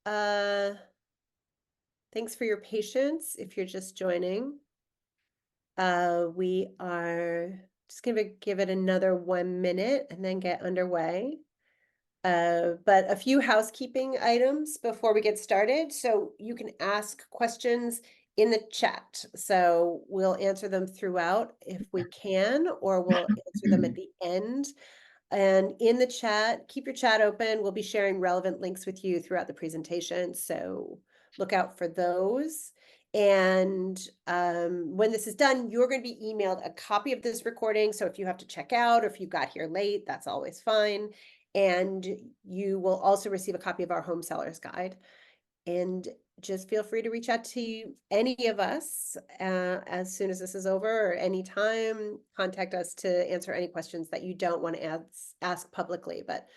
Thanks for your patience if you're just joining. We are just going to give it another 1 minute and then get underway. But a few housekeeping items before we get started. So you can ask questions in the chat. So we'll answer them throughout if we can, or we'll answer them at the end. And in the chat, keep your chat open. We'll be sharing relevant links with you throughout the presentation. So look out for those. And when this is done, you're going to be emailed a copy of this recording. So if you have to check out or if you got here late, that's always fine. And you will also receive a copy of our home sellers guide. And just feel free to reach out to any of us as soon as this is over, or anytime. Contact us to answer any questions that you don't want to ask publicly. But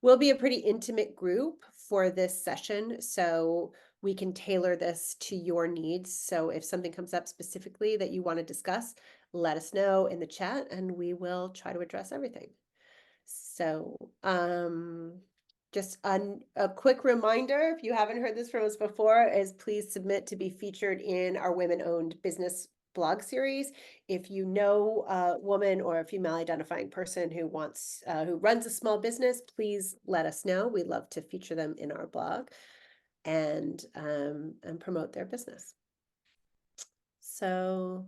we'll be a pretty intimate group for this session, so we can tailor this to your needs. So if something comes up specifically that you want to discuss, let us know in the chat and we will try to address everything. So just a quick reminder, if you haven't heard this from us before, is please submit to be featured in our women-owned business blog series. If you know a woman or a female identifying person who runs a small business, please let us know. We love to feature them in our blog and promote their business. So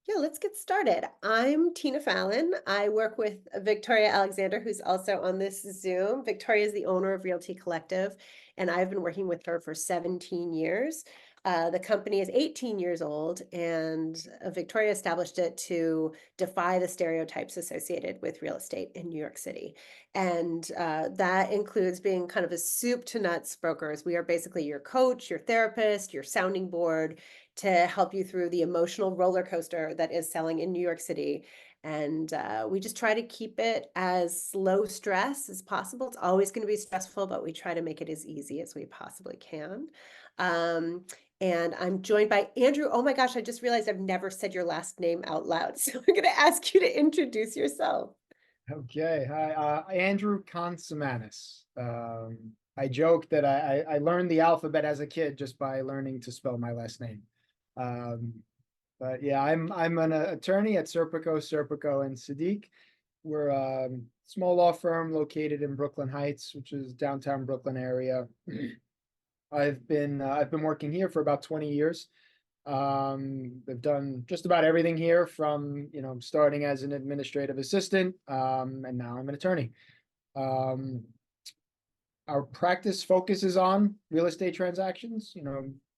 yeah, let's get started. I'm Tina Fallon. I work with Victoria Alexander, who's also on this Zoom. Victoria is the owner of Realty Collective, and I've been working with her for 17 years. The company is 18 years old, and Victoria established it to defy the stereotypes associated with real estate in New York City. And that includes being kind of a soup to nuts brokers. We are basically your coach, your therapist, your sounding board, to help you through the emotional roller coaster that is selling in New York City. And we just try to keep it as low stress as possible. It's always going to be stressful, but we try to make it as easy as we possibly can. And I'm joined by Andrew. Oh my gosh, I just realized I've never said your last name out loud. So I'm going to ask you to introduce yourself. Okay, hi, Andrew Kontzamanis. I joke that I learned the alphabet as a kid just by learning to spell my last name. But yeah, I'm an attorney at Serpico and Siddiqui. We're a small law firm located in Brooklyn Heights, which is downtown Brooklyn area. I've been working here for about 20 years. I've done just about everything here, from starting as an administrative assistant, and now I'm an attorney. Our practice focuses on real estate transactions,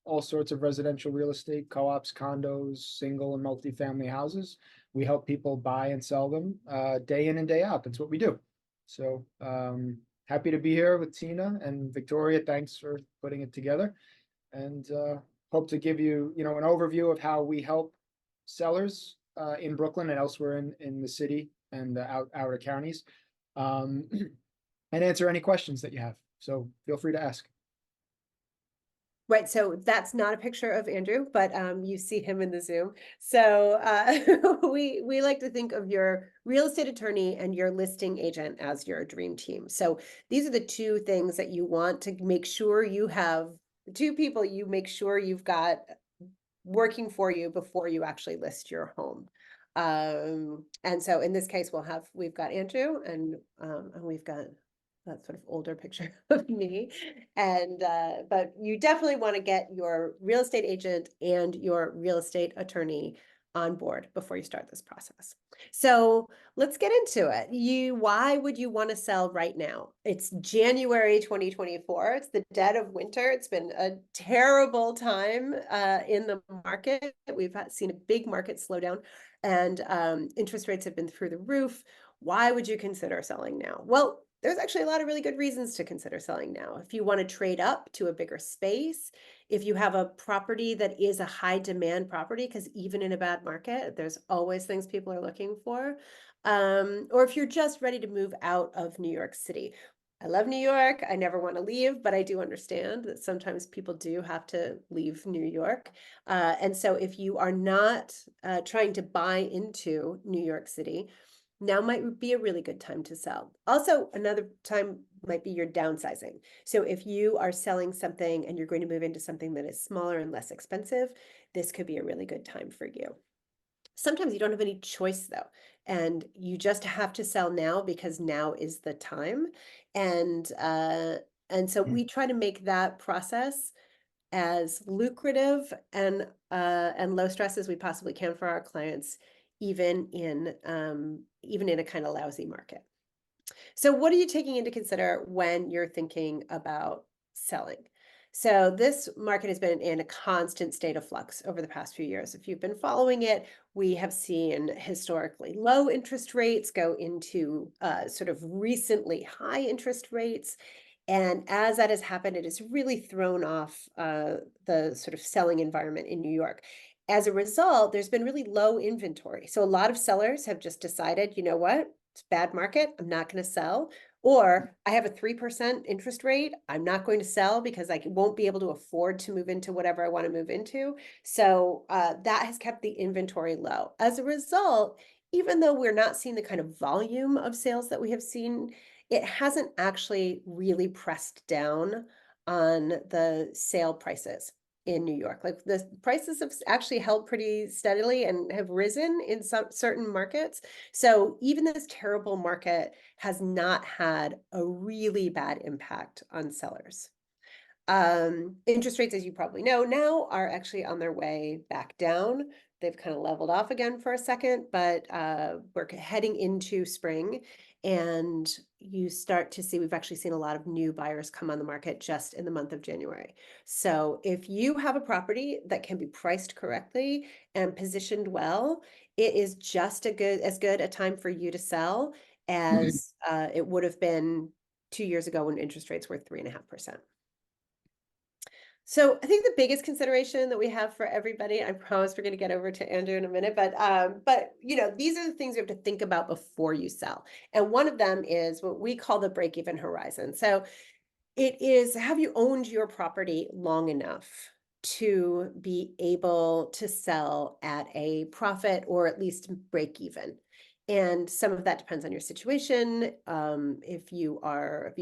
all sorts of residential real estate, co-ops, condos, single and multifamily houses. We help people buy and sell them day in and day out. That's what we do. So happy to be here with Tina and Victoria. Thanks for putting it together. And hope to give you, an overview of how we help sellers in Brooklyn and elsewhere in the city and the outer counties, and answer any questions that you have. So feel free to ask. Right, so that's not a picture of Andrew, but you see him in the Zoom. So we like to think of your real estate attorney and your listing agent as your dream team. So these are the two things that you want to make sure you have. Two people you make sure you've got working for you before you actually list your home. And so in this case, we've got Andrew and we've got that sort of older picture of me. And but you definitely want to get your real estate agent and your real estate attorney on board before you start this process. So let's get into it. Why would you want to sell right now? It's January 2024. It's the dead of winter. It's been a terrible time in the market. We've seen a big market slowdown, and interest rates have been through the roof. Why would you consider selling now? Well, there's actually a lot of really good reasons to consider selling now. If you want to trade up to a bigger space, if you have a property that is a high demand property, because even in a bad market, there's always things people are looking for. Or if you're just ready to move out of New York City. I love New York. I never want to leave, but I do understand that sometimes people do have to leave New York. And so if you are not trying to buy into New York City, Now might be a really good time to sell. Also, another time might be you're downsizing. So if you are selling something and you're going to move into something that is smaller and less expensive, this could be a really good time for you. Sometimes you don't have any choice though, and you just have to sell now because now is the time. And so we try to make that process as lucrative and low stress as we possibly can for our clients, even in a kind of lousy market. So what are you taking into consider when you're thinking about selling? So this market has been in a constant state of flux over the past few years. If you've been following it, we have seen historically low interest rates go into sort of recently high interest rates. And as that has happened, it has really thrown off the sort of selling environment in New York. As a result, there's been really low inventory. So a lot of sellers have just decided, you know what? It's a bad market. I'm not going to sell. Or I have a 3% interest rate. I'm not going to sell because I won't be able to afford to move into whatever I want to move into. So that has kept the inventory low. As a result, even though we're not seeing the kind of volume of sales that we have seen, it hasn't actually really pressed down on the sale prices in New York. Like the prices have actually held pretty steadily and have risen in some certain markets. So even this terrible market has not had a really bad impact on sellers. Interest rates, as you probably know now, are actually on their way back down. They've kind of leveled off again for a second, but we're heading into spring, and you start to see, we've actually seen a lot of new buyers come on the market just in the month of January. So if you have a property that can be priced correctly and positioned well, it is just as good a time for you to sell as it would have been 2 years ago when interest rates were 3.5%. So I think the biggest consideration that we have for everybody, I promise we're going to get over to Andrew in a minute, but these are the things you have to think about before you sell. And one of them is what we call the break-even horizon. So it is, have you owned your property long enough to be able to sell at a profit or at least break even? And some of that depends on your situation. If you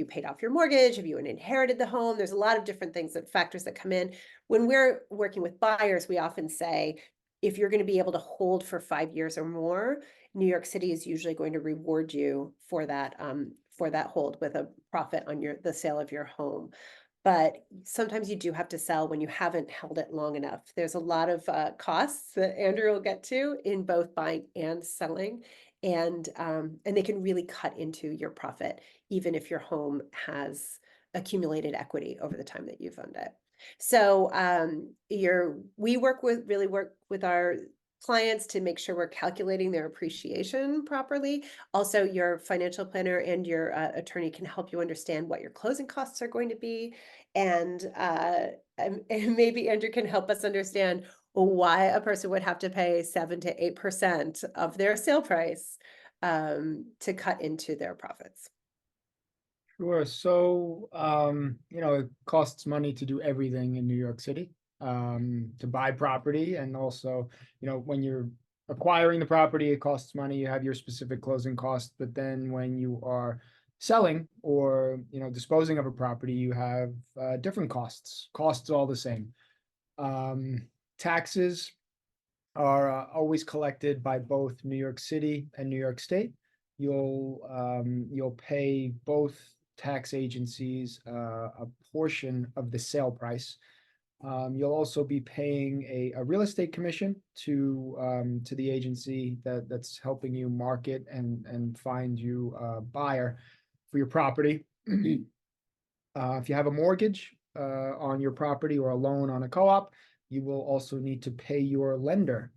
paid off your mortgage, if you inherited the home, there's a lot of different factors that come in. When we're working with buyers, we often say, if you're going to be able to hold for 5 years or more, New York City is usually going to reward you for that hold with a profit on the sale of your home. But sometimes you do have to sell when you haven't held it long enough. There's a lot of costs that Andrew will get to in both buying and selling, and they can really cut into your profit, even if your home has accumulated equity over the time that you've owned it. So we work with our clients to make sure we're calculating their appreciation properly. Also, your financial planner and your attorney can help you understand what your closing costs are going to be. And maybe Andrew can help us understand why a person would have to pay 7 to 8% of their sale price to cut into their profits. Sure. So, it costs money to do everything in New York City, to buy property. And also, when you're acquiring the property, it costs money. You have your specific closing costs. But then when you are selling or, disposing of a property, you have different costs all the same. Taxes are always collected by both New York City and New York State. You'll pay both tax agencies a portion of the sale price. You'll also be paying a real estate commission to the agency that's helping you market and find you a buyer for your property. If you have a mortgage on your property or a loan on a co-op, you will also need to pay your lender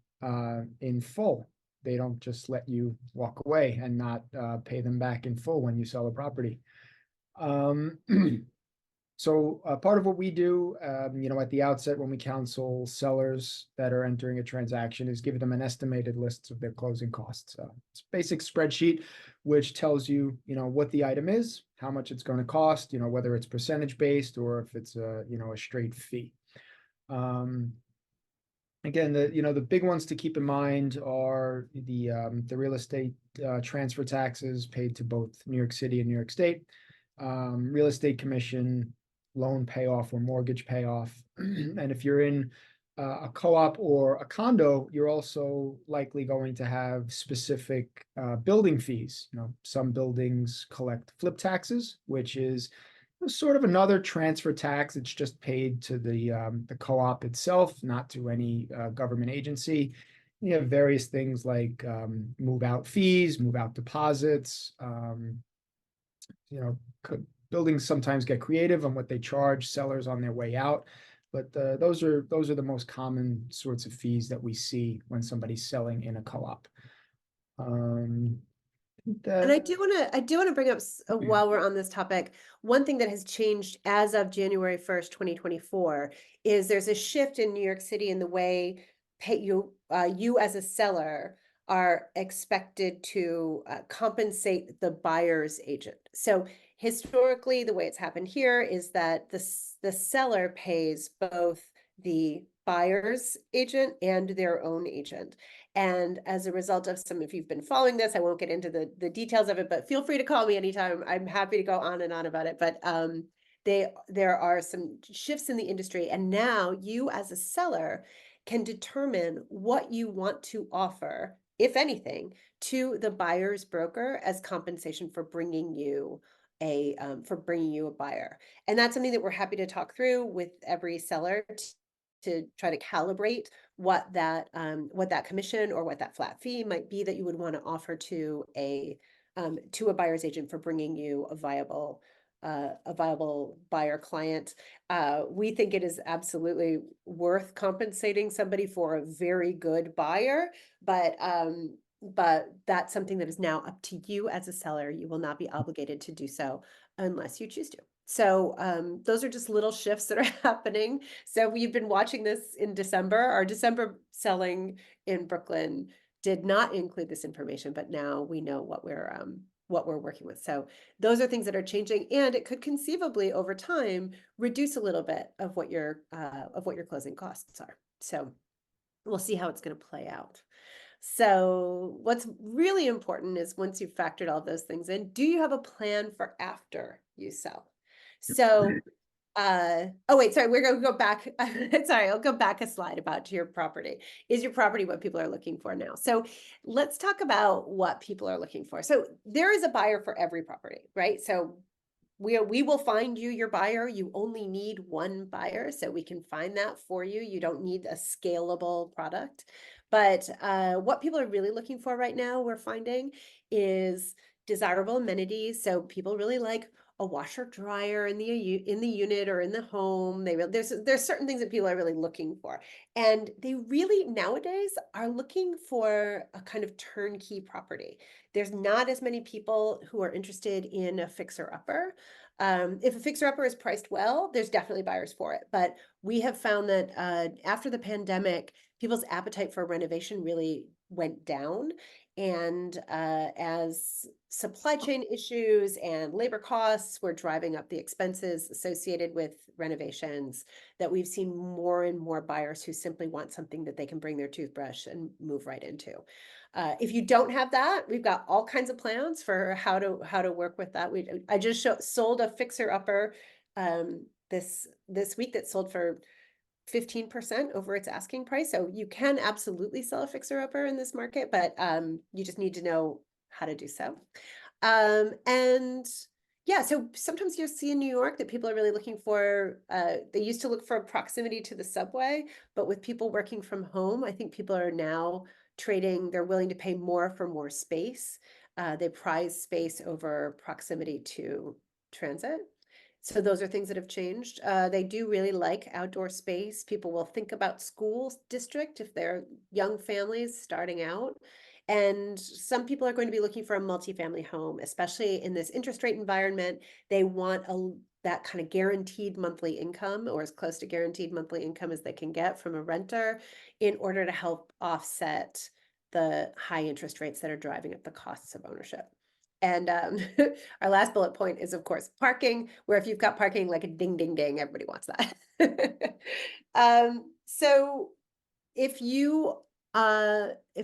in full. They don't just let you walk away and not pay them back in full when you sell a property. So part of what we do, at the outset when we counsel sellers that are entering a transaction is give them an estimated list of their closing costs. It's a basic spreadsheet which tells you, what the item is, how much it's going to cost, whether it's percentage based or if it's a straight fee. Again, the big ones to keep in mind are the real estate transfer taxes paid to both New York City and New York State, real estate commission, loan payoff or mortgage payoff. And if you're in a co-op or a condo, you're also likely going to have specific building fees. Some buildings collect flip taxes, which is sort of another transfer tax. It's just paid to the co-op itself, not to any government agency. You have various things like move out fees, move out deposits. You know, buildings sometimes get creative on what they charge sellers on their way out, but those are the most common sorts of fees that we see when somebody's selling in a co-op. And That I do want to bring up while we're on this topic, one thing that has changed as of January 1st, 2024, is there's a shift in New York City in the way you as a seller are expected to compensate the buyer's agent. So historically, the way it's happened here is that the seller pays both the buyer's agent and their own agent. And as a result of if you've been following this, I won't get into the details of it, but feel free to call me anytime. I'm happy to go on and on about it. But there are some shifts in the industry, and now you as a seller can determine what you want to offer, if anything, to the buyer's broker as compensation for bringing you a buyer. And that's something that we're happy to talk through with every seller to try to calibrate what that commission or what that flat fee might be that you would want to offer to a buyer's agent for bringing you a viable buyer client. We think it is absolutely worth compensating somebody for a very good buyer, but that's something that is now up to you as a seller. You will not be obligated to do so unless you choose to. So those are just little shifts that are happening. So we've been watching this in December. Our December selling in Brooklyn did not include this information, but now we know what we're working with. So those are things that are changing, and it could conceivably over time reduce a little bit of what your closing costs are. So we'll see how it's going to play out. So what's really important is once you've factored all those things in, do you have a plan for after you sell? So, oh wait, sorry, we're gonna go back. Sorry, I'll go back a slide about your property. Is your property what people are looking for now? So let's talk about what people are looking for. So there is a buyer for every property, right? So we will find you your buyer. You only need one buyer, so we can find that for you. You don't need a scalable product. But what people are really looking for right now, we're finding, is desirable amenities. So people really like a washer dryer in the unit or in the home. There's certain things that people are really looking for, and they really nowadays are looking for a kind of turnkey property. There's not as many people who are interested in a fixer-upper. If a fixer-upper is priced well, there's definitely buyers for it. But we have found that after the pandemic, people's appetite for renovation really went down. And as supply chain issues and labor costs were driving up the expenses associated with renovations, that we've seen more and more buyers who simply want something that they can bring their toothbrush and move right into. If you don't have that, we've got all kinds of plans for how to work with that. I just sold a fixer-upper this week that sold for 15% over its asking price. So you can absolutely sell a fixer-upper in this market, but you just need to know how to do so. And yeah, so sometimes you'll see in New York that people are really looking for, they used to look for proximity to the subway, but with people working from home, I think people are now they're willing to pay more for more space. They prize space over proximity to transit. So those are things that have changed. They do really like outdoor space. People will think about school district if they're young families starting out. And some people are going to be looking for a multifamily home, especially in this interest rate environment. They want that kind of guaranteed monthly income, or as close to guaranteed monthly income as they can get from a renter, in order to help offset the high interest rates that are driving up the costs of ownership. And our last bullet point is, of course, parking, where if you've got parking like a ding, ding, ding, everybody wants that. So if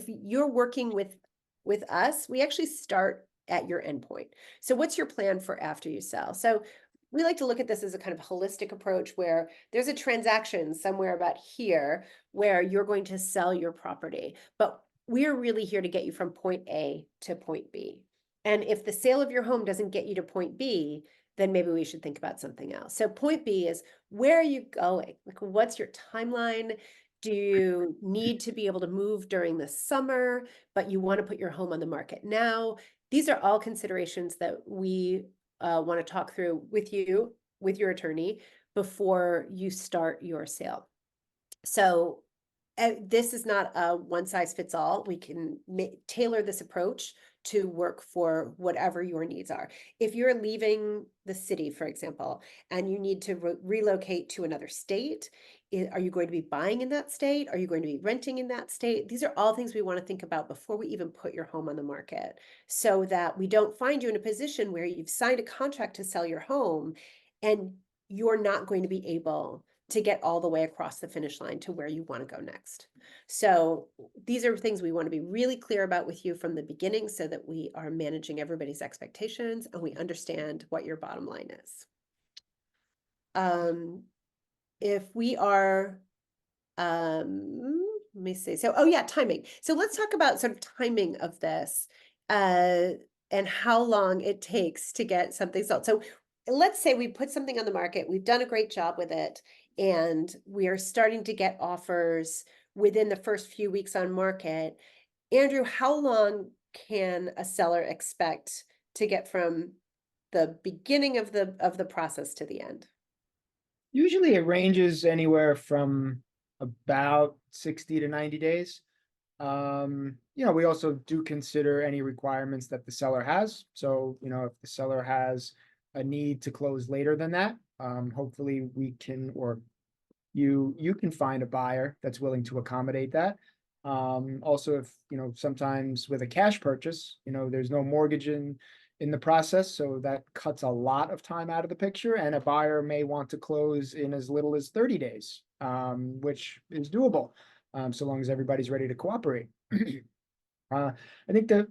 you're working with us, we actually start at your endpoint. So what's your plan for after you sell? So we like to look at this as a kind of holistic approach where there's a transaction somewhere about here where you're going to sell your property, but we're really here to get you from point A to point B. And if the sale of your home doesn't get you to point B, then maybe we should think about something else. So point B is, where are you going? Like, what's your timeline? Do you need to be able to move during the summer, but you want to put your home on the market now? These are all considerations that we want to talk through with you, with your attorney, before you start your sale. So this is not a one size fits all. We can tailor this approach to work for whatever your needs are. If you're leaving the city, for example, and you need to relocate to another state, are you going to be buying in that state? Are you going to be renting in that state? These are all things we want to think about before we even put your home on the market, so that we don't find you in a position where you've signed a contract to sell your home and you're not going to be able to get all the way across the finish line to where you want to go next. So these are things we want to be really clear about with you from the beginning, so that we are managing everybody's expectations and we understand what your bottom line is. If we are, let me see. So, oh yeah, timing. So let's talk about sort of timing of this, and how long it takes to get something sold. So let's say we put something on the market, we've done a great job with it, and we are starting to get offers within the first few weeks on market. Andrew, how long can a seller expect to get from the beginning of the process to the end? Usually it ranges anywhere from about 60 to 90 days. We also do consider any requirements that the seller has. So, if the seller has a need to close later than that, hopefully we can, or you can find a buyer that's willing to accommodate that. Also, if, sometimes with a cash purchase, there's no mortgage in the process, so that cuts a lot of time out of the picture, and a buyer may want to close in as little as 30 days, which is doable, so long as everybody's ready to cooperate. I think the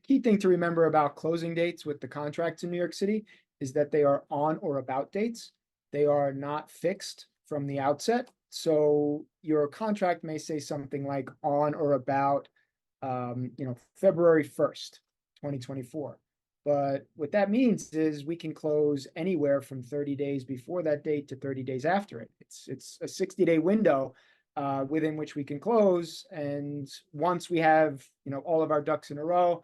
key thing to remember about closing dates with the contracts in New York City is that they are on or about dates. They are not fixed from the outset. So your contract may say something like on or about, February 1st, 2024. But what that means is we can close anywhere from 30 days before that date to 30 days after it. It's a 60-day window within which we can close. And once we have, all of our ducks in a row,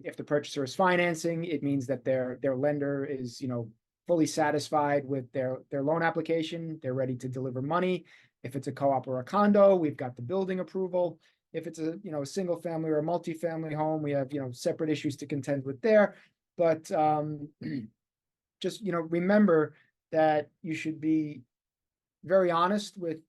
if the purchaser is financing, it means that their lender is, fully satisfied with their loan application. They're ready to deliver money. If it's a co-op or a condo, we've got the building approval. If it's a single family or a multifamily home, we have separate issues to contend with there. But just remember that you should be very honest with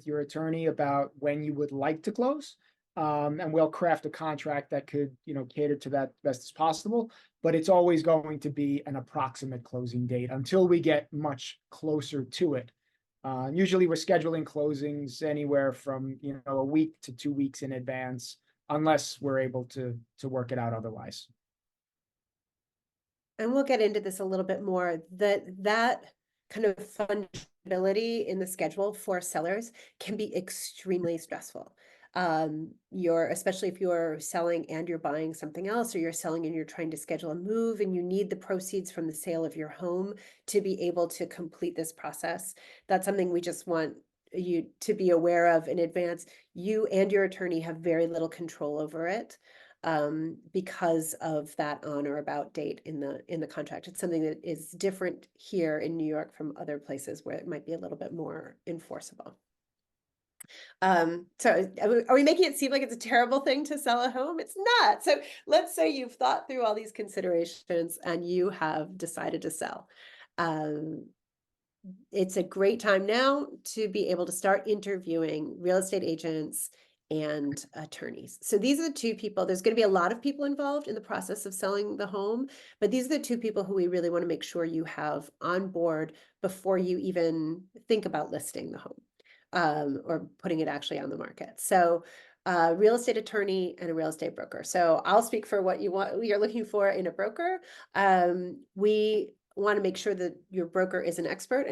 your attorney about when you would like to close. And we'll craft a contract that could, cater to that best as possible. But it's always going to be an approximate closing date until we get much closer to it. Usually we're scheduling closings anywhere from, a week to 2 weeks in advance, unless we're able to work it out otherwise. And we'll get into this a little bit more, that kind of fungibility in the schedule for sellers can be extremely stressful. Especially if you're selling and you're buying something else, or you're selling and you're trying to schedule a move and you need the proceeds from the sale of your home to be able to complete this process. That's something we just want you to be aware of in advance. You and your attorney have very little control over it, because of that on or about date in the contract. It's something that is different here in New York from other places where it might be a little bit more enforceable. So are we making it seem like it's a terrible thing to sell a home? It's not. So let's say you've thought through all these considerations and you have decided to sell. It's a great time now to be able to start interviewing real estate agents and attorneys. So these are the two people. There's going to be a lot of people involved in the process of selling the home, but these are the two people who we really want to make sure you have on board before you even think about listing the home. or putting it actually on the market. So real estate attorney and a real estate broker. So I'll speak for what you're looking for in a broker. We want to make sure that your broker is an expert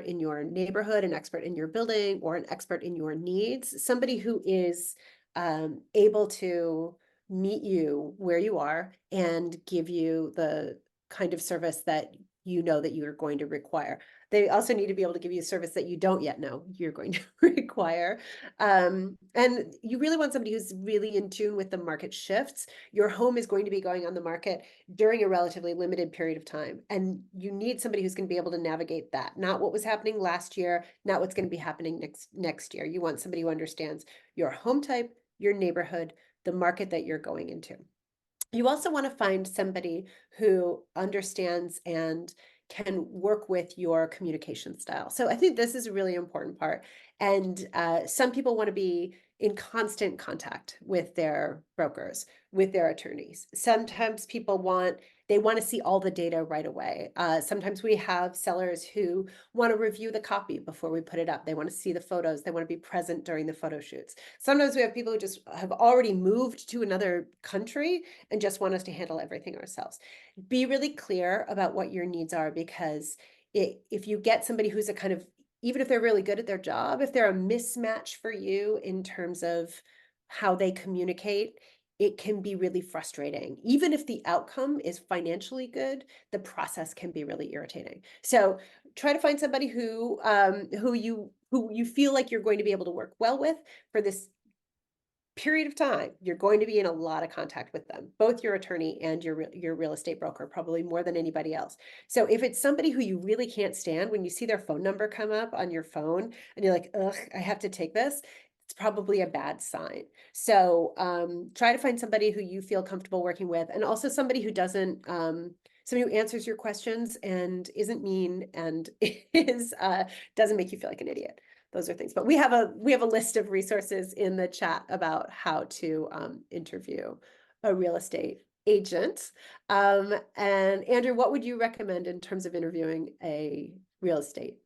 in your neighborhood, an expert in your building, or an expert in your needs, somebody who is able to meet you where you are and give you the kind of service that you know that you are going to require. They also need to be able to give you a service that you don't yet know you're going to require. And you really want somebody who's really in tune with the market shifts. Your home is going to be going on the market during a relatively limited period of time. And you need somebody who's going to be able to navigate that. Not what was happening last year, not what's going to be happening next year. You want somebody who understands your home type, your neighborhood, the market that you're going into. You also want to find somebody who understands and can work with your communication style. So I think this is a really important part. And some people want to be in constant contact with their brokers, with their attorneys. Sometimes they want to see all the data right away. Sometimes we have sellers who want to review the copy before we put it up. They want to see the photos. They want to be present during the photo shoots. Sometimes we have people who just have already moved to another country and just want us to handle everything ourselves. Be really clear about what your needs are, because if you get somebody who's a kind of, even if they're really good at their job, if they're a mismatch for you in terms of how they communicate, it can be really frustrating. Even if the outcome is financially good, the process can be really irritating. So try to find somebody who you feel like you're going to be able to work well with for this period of time. You're going to be in a lot of contact with them, both your attorney and your real estate broker, probably more than anybody else. So if it's somebody who you really can't stand, when you see their phone number come up on your phone and you're like, ugh, I have to take this, it's probably a bad sign. So try to find somebody who you feel comfortable working with, and also somebody who doesn't somebody who answers your questions and isn't mean and doesn't make you feel like an idiot. Those are things, but we have a list of resources in the chat about how to interview a real estate agent. And Andrew, what would you recommend in terms of interviewing a real estate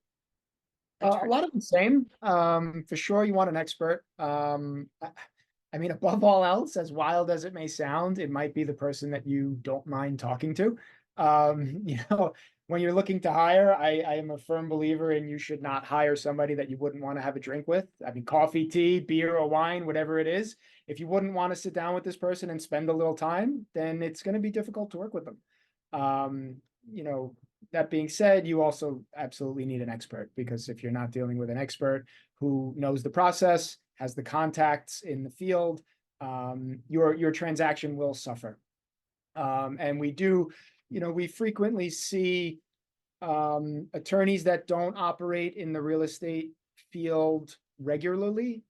A attorney? lot of the same. For sure, you want an expert. I mean, above all else, as wild as it may sound, it might be the person that you don't mind talking to. When you're looking to hire, I am a firm believer in you should not hire somebody that you wouldn't want to have a drink with. I mean, coffee, tea, beer, or wine, whatever it is. If you wouldn't want to sit down with this person and spend a little time, then it's going to be difficult to work with them. Um, you know, that being said, you also absolutely need an expert, because if you're not dealing with an expert who knows the process, has the contacts in the field, your transaction will suffer. And we frequently see attorneys that don't operate in the real estate field regularly,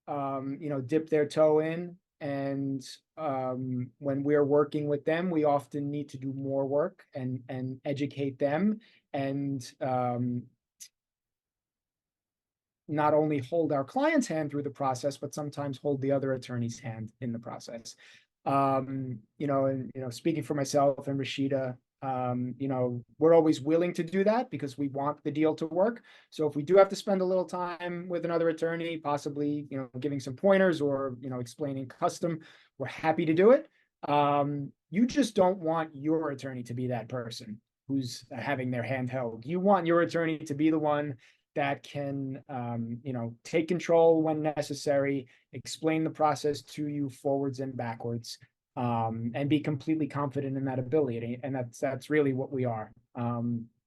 dip their toe in. And when we're working with them, we often need to do more work and educate them, and not only hold our client's hand through the process, but sometimes hold the other attorney's hand in the process. Speaking for myself and Rashida, we're always willing to do that because we want the deal to work. So if we do have to spend a little time with another attorney, possibly, giving some pointers or, explaining custom, we're happy to do it. You just don't want your attorney to be that person who's having their hand held. You want your attorney to be the one that can, take control when necessary, explain the process to you forwards and backwards, and be completely confident in that ability. And that's really what we are.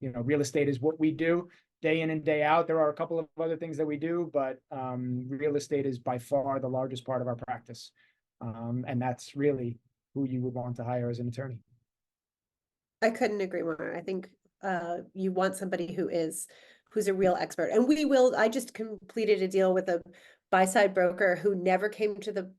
Real estate is what we do day in and day out. There are a couple of other things that we do, but real estate is by far the largest part of our practice. And that's really who you would want to hire as an attorney. I couldn't agree more. I think you want somebody who's a real expert. And I just completed a deal with a buy-side broker who never came to the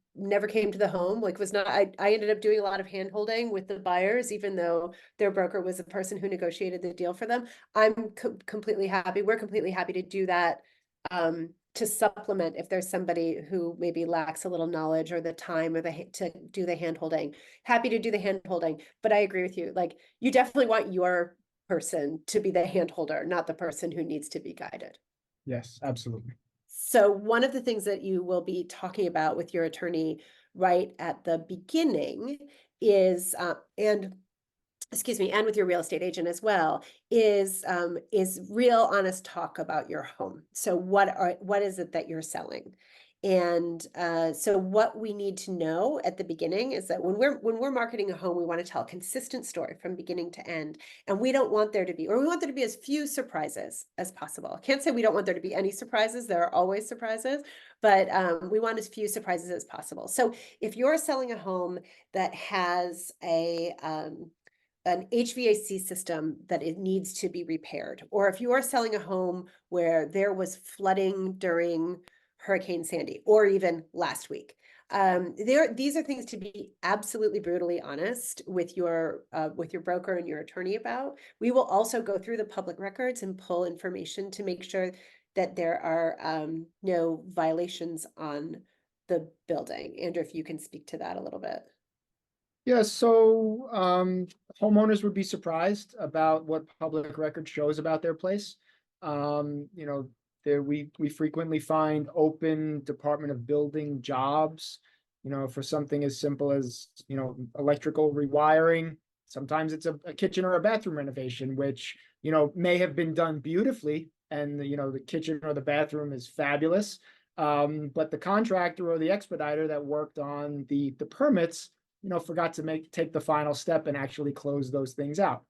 home. Like, I ended up doing a lot of hand holding with the buyers, even though their broker was the person who negotiated the deal for them. I'm completely happy. We're completely happy to do that, to supplement if there's somebody who maybe lacks a little knowledge or the time or to do the hand holding. Happy to do the hand holding, but I agree with you. Like, you definitely want your person to be the hand holder, not the person who needs to be guided. Yes, absolutely. So one of the things that you will be talking about with your attorney right at the beginning is, and excuse me, and with your real estate agent as well, is real honest talk about your home. So what is it that you're selling? And so what we need to know at the beginning is that when we're marketing a home, we want to tell a consistent story from beginning to end. And we don't want there to be, or we want there to be as few surprises as possible. I can't say we don't want there to be any surprises. There are always surprises, but we want as few surprises as possible. So if you're selling a home that has an HVAC system that it needs to be repaired, or if you are selling a home where there was flooding during Hurricane Sandy, or even last week. These are things to be absolutely brutally honest with your broker and your attorney about. We will also go through the public records and pull information to make sure that there are no violations on the building. Andrew, if you can speak to that a little bit. Yeah, so homeowners would be surprised about what public record shows about their place. You know, we frequently find open Department of Building jobs, you know, for something as simple as, you know, electrical rewiring. Sometimes it's a kitchen or a bathroom renovation, which, you know, may have been done beautifully, and you know, the kitchen or the bathroom is fabulous. But the contractor or the expediter that worked on the permits, you know, forgot to take the final step and actually close those things out.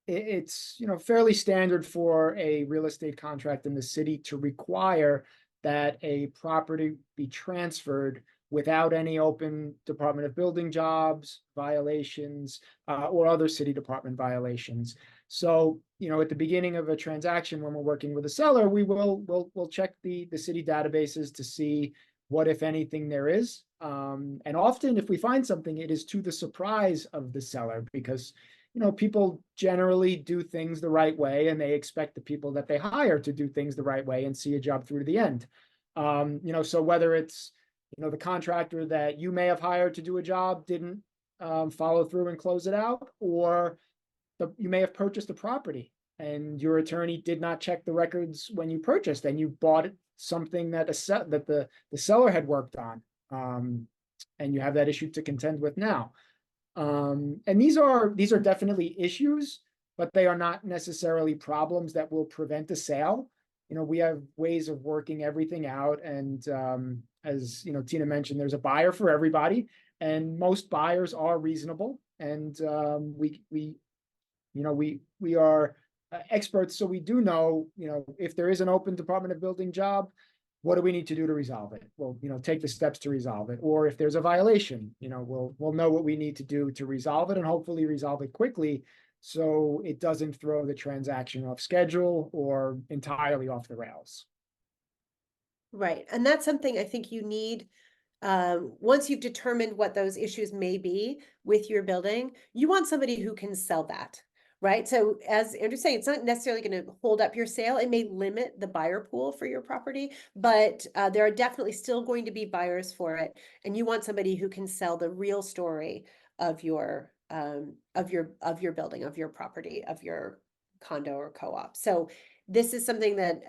It's, you know, fairly standard for a real estate contract in the city to require that a property be transferred without any open Department of Building jobs, violations, or other city department violations. So, you know, at the beginning of a transaction, when we're working with a seller, we'll check the city databases to see what, if anything, there is. And often if we find something, it is to the surprise of the seller, because, you know, people generally do things the right way, and they expect the people that they hire to do things the right way and see a job through to the end. You know, so whether it's, you know, the contractor that you may have hired to do a job didn't follow through and close it out, or you may have purchased a property and your attorney did not check the records when you purchased, and you bought something that the seller had worked on, and you have that issue to contend with now. And these are definitely issues, but they are not necessarily problems that will prevent a sale. You know, we have ways of working everything out, and as you know, Tina mentioned, there's a buyer for everybody, and most buyers are reasonable, and we are experts, so we do know, you know, if there is an open Department of Building job, what do we need to do to resolve it? Well, you know, take the steps to resolve it. Or if there's a violation, you know, we'll know what we need to do to resolve it, and hopefully resolve it quickly, so it doesn't throw the transaction off schedule or entirely off the rails. Right. And that's something I think you need. Once you've determined what those issues may be with your building, you want somebody who can sell that, right? So as Andrew's saying, it's not necessarily going to hold up your sale. It may limit the buyer pool for your property, but there are definitely still going to be buyers for it. And you want somebody who can sell the real story of your building, of your property, of your condo or co-op. So this is something that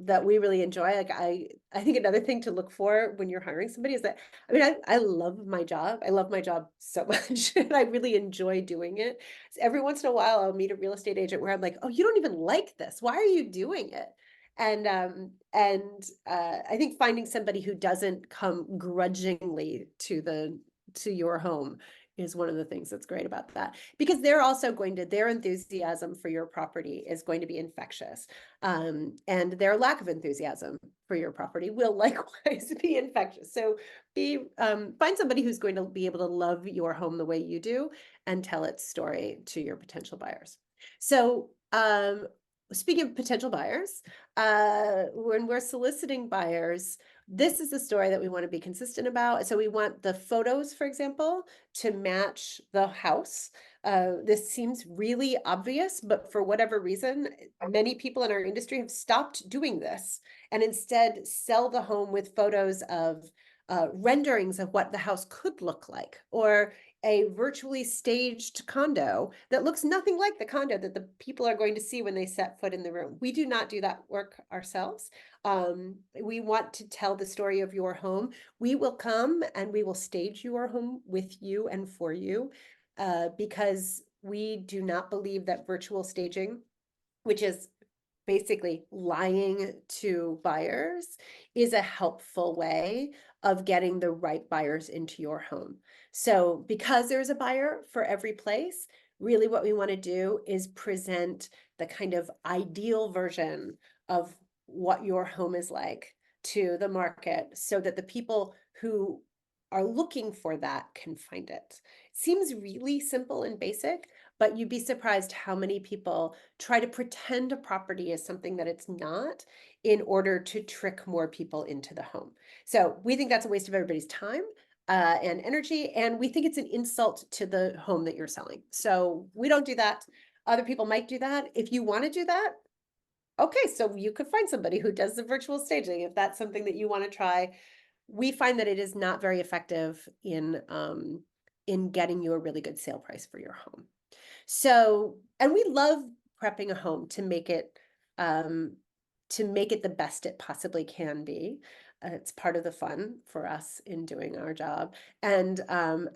that we really enjoy. Like I think another thing to look for when you're hiring somebody is that, I mean, I love my job. I love my job so much, and I really enjoy doing it. So every once in a while, I'll meet a real estate agent where I'm like, "Oh, you don't even like this. Why are you doing it?" And I think finding somebody who doesn't come grudgingly to your home is one of the things that's great about that, because they're also their enthusiasm for your property is going to be infectious. And their lack of enthusiasm for your property will likewise be infectious. So find somebody who's going to be able to love your home the way you do and tell its story to your potential buyers. So speaking of potential buyers, when we're soliciting buyers, this is the story that we want to be consistent about. So we want the photos, for example, to match the house. This seems really obvious, but for whatever reason, many people in our industry have stopped doing this and instead sell the home with photos of renderings of what the house could look like, or a virtually staged condo that looks nothing like the condo that the people are going to see when they set foot in the room. We do not do that work ourselves. We want to tell the story of your home. We will come and we will stage your home with you and for you, because we do not believe that virtual staging, which is basically lying to buyers, is a helpful way of getting the right buyers into your home. So because there's a buyer for every place, really what we want to do is present the kind of ideal version of what your home is like to the market so that the people who are looking for that can find it. Seems really simple and basic, but you'd be surprised how many people try to pretend a property is something that it's not in order to trick more people into the home. So we think that's a waste of everybody's time and energy, and we think it's an insult to the home that you're selling. So we don't do that. Other people might do that. If you want to do that, okay, so you could find somebody who does the virtual staging if that's something that you want to try. We find that it is not very effective in getting you a really good sale price for your home. So, and we love prepping a home to make it the best it possibly can be. It's part of the fun for us in doing our job. And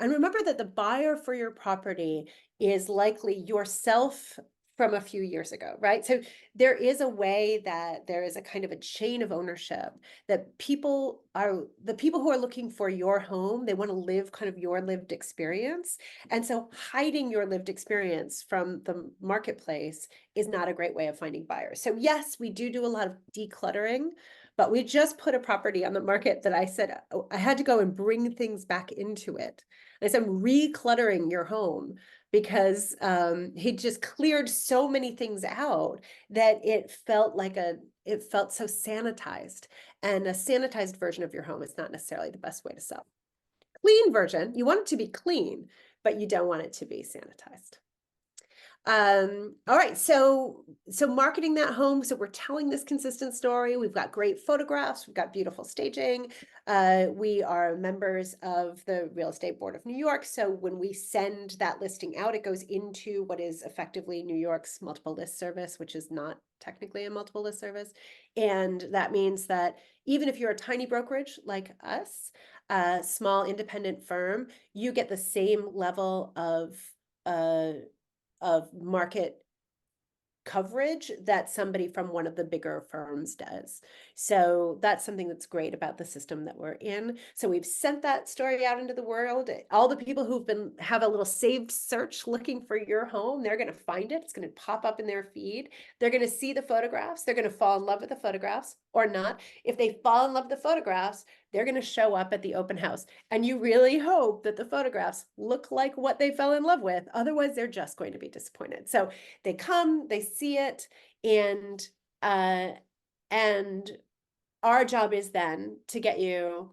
remember that the buyer for your property is likely yourself from a few years ago, right? So there is a way that there is a kind of a chain of ownership that the people who are looking for your home, they want to live kind of your lived experience. And so hiding your lived experience from the marketplace is not a great way of finding buyers. So yes, we do a lot of decluttering, but we just put a property on the market that I said, oh, I had to go and bring things back into it. And I said, I'm recluttering your home because he just cleared so many things out that it felt so sanitized. And a sanitized version of your home is not necessarily the best way to sell. Clean version, you want it to be clean, but you don't want it to be sanitized. All right, so marketing that home. So we're telling this consistent story. We've got great photographs. We've got beautiful staging. We are members of the Real Estate Board of New York. So when we send that listing out, it goes into what is effectively New York's multiple list service, which is not technically a multiple list service. And that means that even if you're a tiny brokerage like us, a small independent firm, you get the same level of market coverage that somebody from one of the bigger firms does. So that's something that's great about the system that we're in. So we've sent that story out into the world. All the people who've have a little saved search looking for your home, they're going to find it. It's going to pop up in their feed. They're going to see the photographs. They're going to fall in love with the photographs or not. If they fall in love with the photographs, they're going to show up at the open house. And you really hope that the photographs look like what they fell in love with. Otherwise, they're just going to be disappointed. So they come, they see it, and our job is then to get you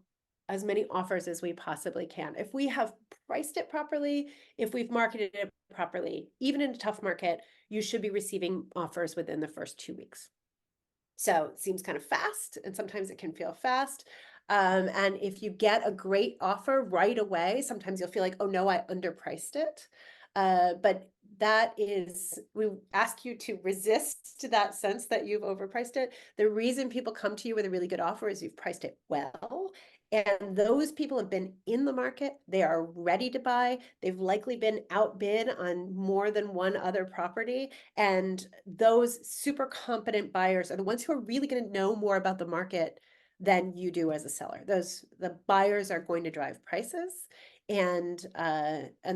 as many offers as we possibly can. If we have priced it properly, if we've marketed it properly, even in a tough market, you should be receiving offers within the first 2 weeks. So it seems kind of fast, and sometimes it can feel fast. And if you get a great offer right away, sometimes you'll feel like, oh no, I underpriced it. But we ask you to resist that sense that you've overpriced it. The reason people come to you with a really good offer is you've priced it well. And those people have been in the market. They are ready to buy. They've likely been outbid on more than one other property. And those super competent buyers are the ones who are really going to know more about the market than you do as a seller. The buyers are going to drive prices. And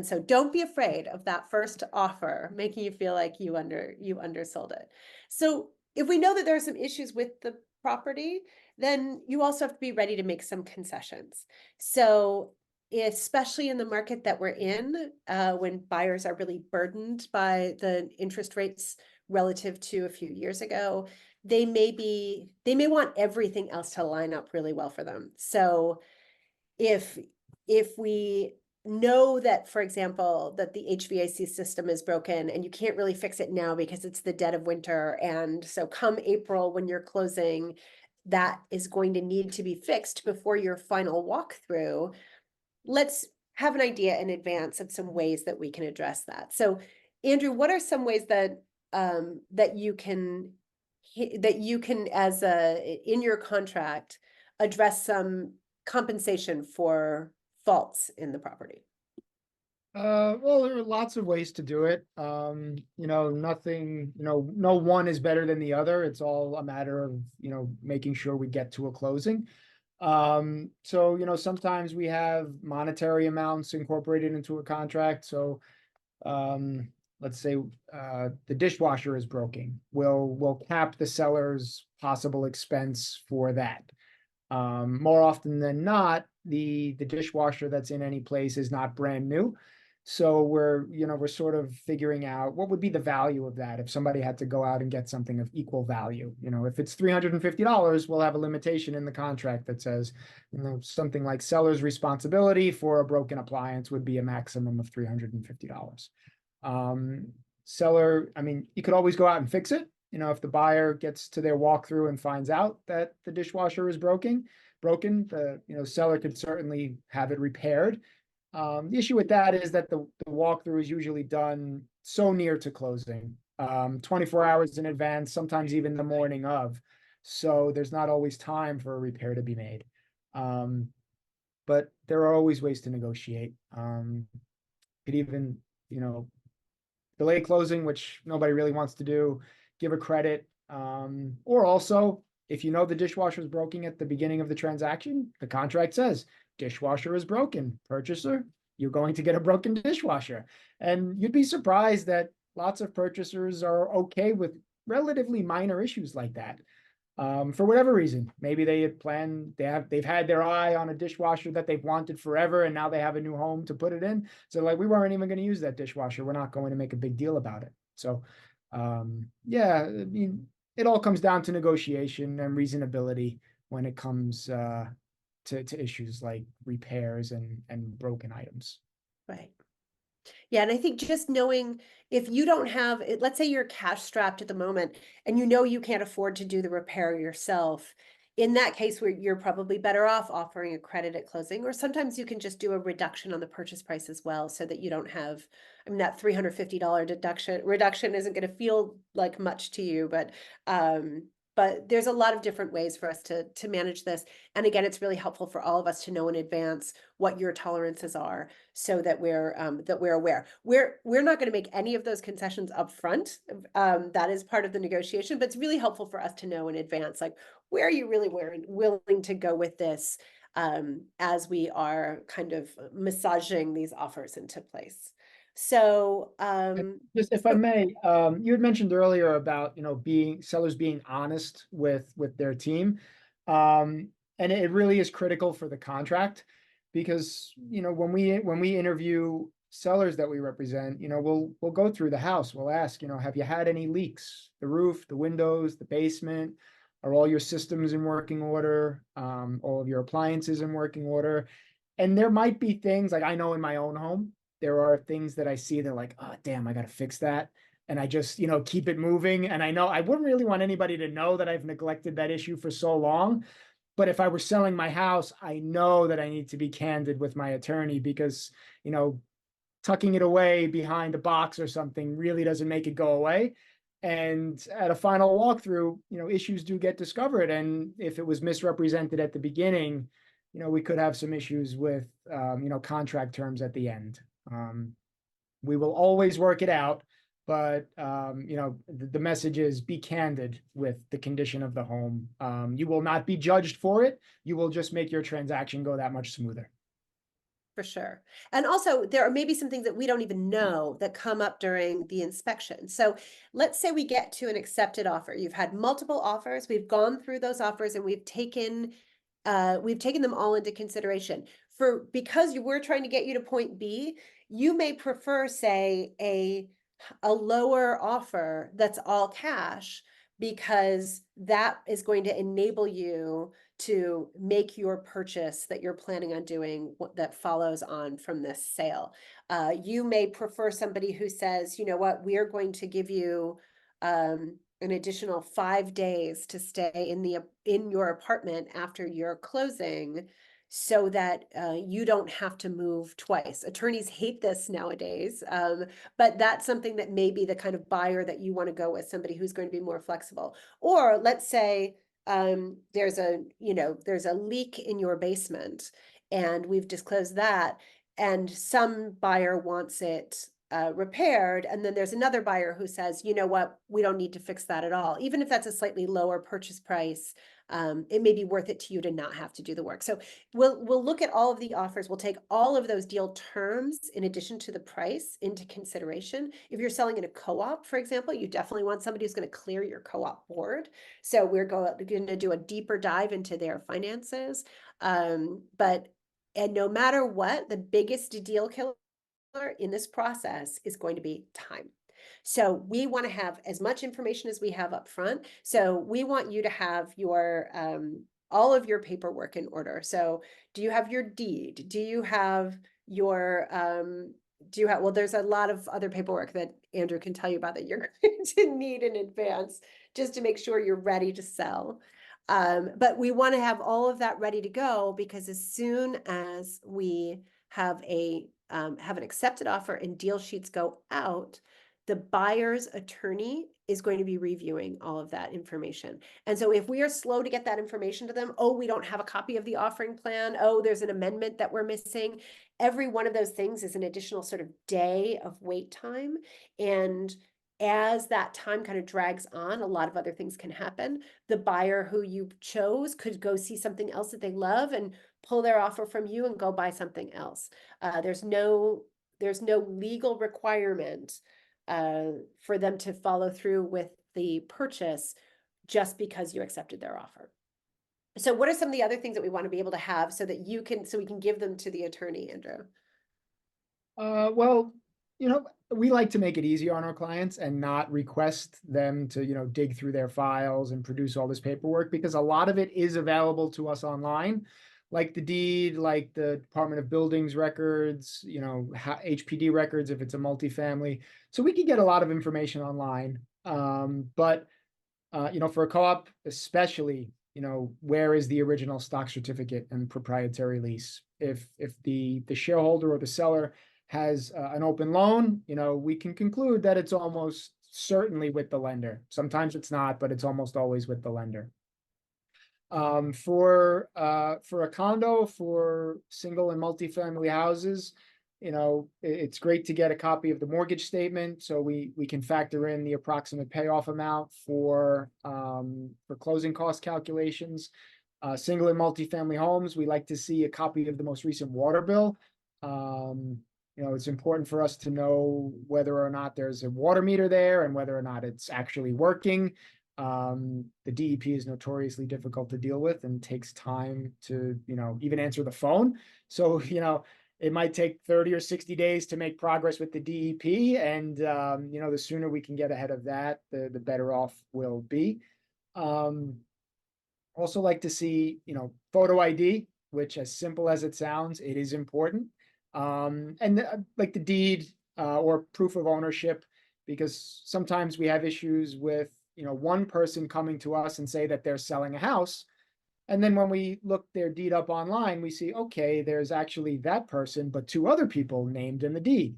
so don't be afraid of that first offer making you feel like you undersold it. So if we know that there are some issues with the property, then you also have to be ready to make some concessions. So especially in the market that we're in, when buyers are really burdened by the interest rates relative to a few years ago, they may want everything else to line up really well for them. So if we know that, for example, that the HVAC system is broken and you can't really fix it now because it's the dead of winter, and so come April when you're closing, that is going to need to be fixed before your final walkthrough, let's have an idea in advance of some ways that we can address that. So, Andrew, what are some ways that that you can as a in your contract address some compensation for faults in the property? Well, there are lots of ways to do it. Nothing, no one is better than the other. It's all a matter of, making sure we get to a closing. So, sometimes we have monetary amounts incorporated into a contract. So, let's say, the dishwasher is broken. We'll cap the seller's possible expense for that. More often than not, the dishwasher that's in any place is not brand new. So we're sort of figuring out what would be the value of that if somebody had to go out and get something of equal value. If it's $350, we'll have a limitation in the contract that says, something like seller's responsibility for a broken appliance would be a maximum of $350. Seller, I mean, you could always go out and fix it. If the buyer gets to their walkthrough and finds out that the dishwasher is broken, the seller could certainly have it repaired. The issue with that is that the walkthrough is usually done so near to closing, 24 hours in advance, sometimes even the morning of. So there's not always time for a repair to be made. But there are always ways to negotiate. Could even, delay closing, which nobody really wants to do, give a credit. Or also, if the dishwasher is broken at the beginning of the transaction, the contract says, dishwasher is broken. Purchaser, you're going to get a broken dishwasher. And you'd be surprised that lots of purchasers are okay with relatively minor issues like that. For whatever reason, maybe they had planned, they've had their eye on a dishwasher that they've wanted forever, and now they have a new home to put it in. So like, we weren't even going to use that dishwasher. We're not going to make a big deal about it. So, yeah, I mean, it all comes down to negotiation and reasonability when it comes to issues like repairs and broken items. Right. Yeah, and I think just knowing if you don't have, let's say you're cash strapped at the moment and you can't afford to do the repair yourself. In that case, where you're probably better off offering a credit at closing, or sometimes you can just do a reduction on the purchase price as well, so that you don't have, I mean, that $350 reduction isn't going to feel like much to you, but there's a lot of different ways for us to manage this. And again, it's really helpful for all of us to know in advance what your tolerances are, so that we're aware. We're not going to make any of those concessions up front. That is part of the negotiation, but it's really helpful for us to know in advance, like, where are you really willing to go with this, as we are kind of massaging these offers into place. So, Just if I may, you had mentioned earlier about, sellers being honest with their team. And it really is critical for the contract, because, when we interview sellers that we represent, we'll go through the house. We'll ask, have you had any leaks? The roof, the windows, the basement, are all your systems in working order? All of your appliances in working order? And there might be things, like, I know in my own home, there are things that I see that, like, oh, damn, I got to fix that. And I just, keep it moving. And I know I wouldn't really want anybody to know that I've neglected that issue for so long. But if I were selling my house, I know that I need to be candid with my attorney, because, tucking it away behind a box or something really doesn't make it go away. And at a final walkthrough, issues do get discovered. And if it was misrepresented at the beginning, we could have some issues with, contract terms at the end. We will always work it out, but, the message is, be candid with the condition of the home. You will not be judged for it. You will just make your transaction go that much smoother. for sure. And also, there are maybe some things that we don't even know that come up during the inspection. So let's say we get to an accepted offer. You've had multiple offers. We've gone through those offers and we've taken them all into consideration. Because we're trying to get you to point B, you may prefer, say, a lower offer that's all cash, because that is going to enable you to make your purchase that you're planning on doing, that follows on from this sale. You may prefer somebody who says, you know what, we are going to give you an additional 5 days to stay in your apartment after your closing, so that you don't have to move twice. Attorneys hate this nowadays, but that's something that may be the kind of buyer that you want to go with, somebody who's going to be more flexible. Or let's say there's a leak in your basement, and we've disclosed that, and some buyer wants it repaired, and then there's another buyer who says, you know what, we don't need to fix that at all. Even if that's a slightly lower purchase price, it may be worth it to you to not have to do the work. So we'll look at all of the offers. We'll take all of those deal terms in addition to the price into consideration. If you're selling in a co-op, for example, you definitely want somebody who's going to clear your co-op board. So we're going to do a deeper dive into their finances. And no matter what, the biggest deal killer in this process is going to be time. So we want to have as much information as we have up front. So we want you to have your all of your paperwork in order. So do you have your deed? Do you have your well, there's a lot of other paperwork that Andrew can tell you about that you're going to need in advance just to make sure you're ready to sell. But we want to have all of that ready to go, because as soon as we have an accepted offer and deal sheets go out, the buyer's attorney is going to be reviewing all of that information. And so if we are slow to get that information to them, oh, we don't have a copy of the offering plan, oh, there's an amendment that we're missing, every one of those things is an additional sort of day of wait time. And as that time kind of drags on, a lot of other things can happen. The buyer who you chose could go see something else that they love and pull their offer from you and go buy something else. There's no legal requirement for them to follow through with the purchase just because you accepted their offer. So what are some of the other things that we want to be able to have so that we can give them to the attorney, Andrew? Well, we like to make it easy on our clients and not request them to, dig through their files and produce all this paperwork, because a lot of it is available to us online, like the deed, like the Department of Buildings records, HPD records if it's a multifamily. So we can get a lot of information online. But for a co-op, especially, where is the original stock certificate and proprietary lease? If the shareholder or the seller has an open loan, we can conclude that it's almost certainly with the lender. Sometimes it's not, but it's almost always with the lender. For a condo, for single and multifamily houses, it's great to get a copy of the mortgage statement so we can factor in the approximate payoff amount for closing cost calculations. Single and multifamily homes, we like to see a copy of the most recent water bill. It's important for us to know whether or not there's a water meter there and whether or not it's actually working. The DEP is notoriously difficult to deal with and takes time to, even answer the phone. So, it might take 30 or 60 days to make progress with the DEP. And, the sooner we can get ahead of that, the better off we'll be. Also like to see, photo ID, which, as simple as it sounds, it is important. Like the deed or proof of ownership, because sometimes we have issues with, one person coming to us and say that they're selling a house. And then when we look their deed up online, we see, okay, there's actually that person, but two other people named in the deed.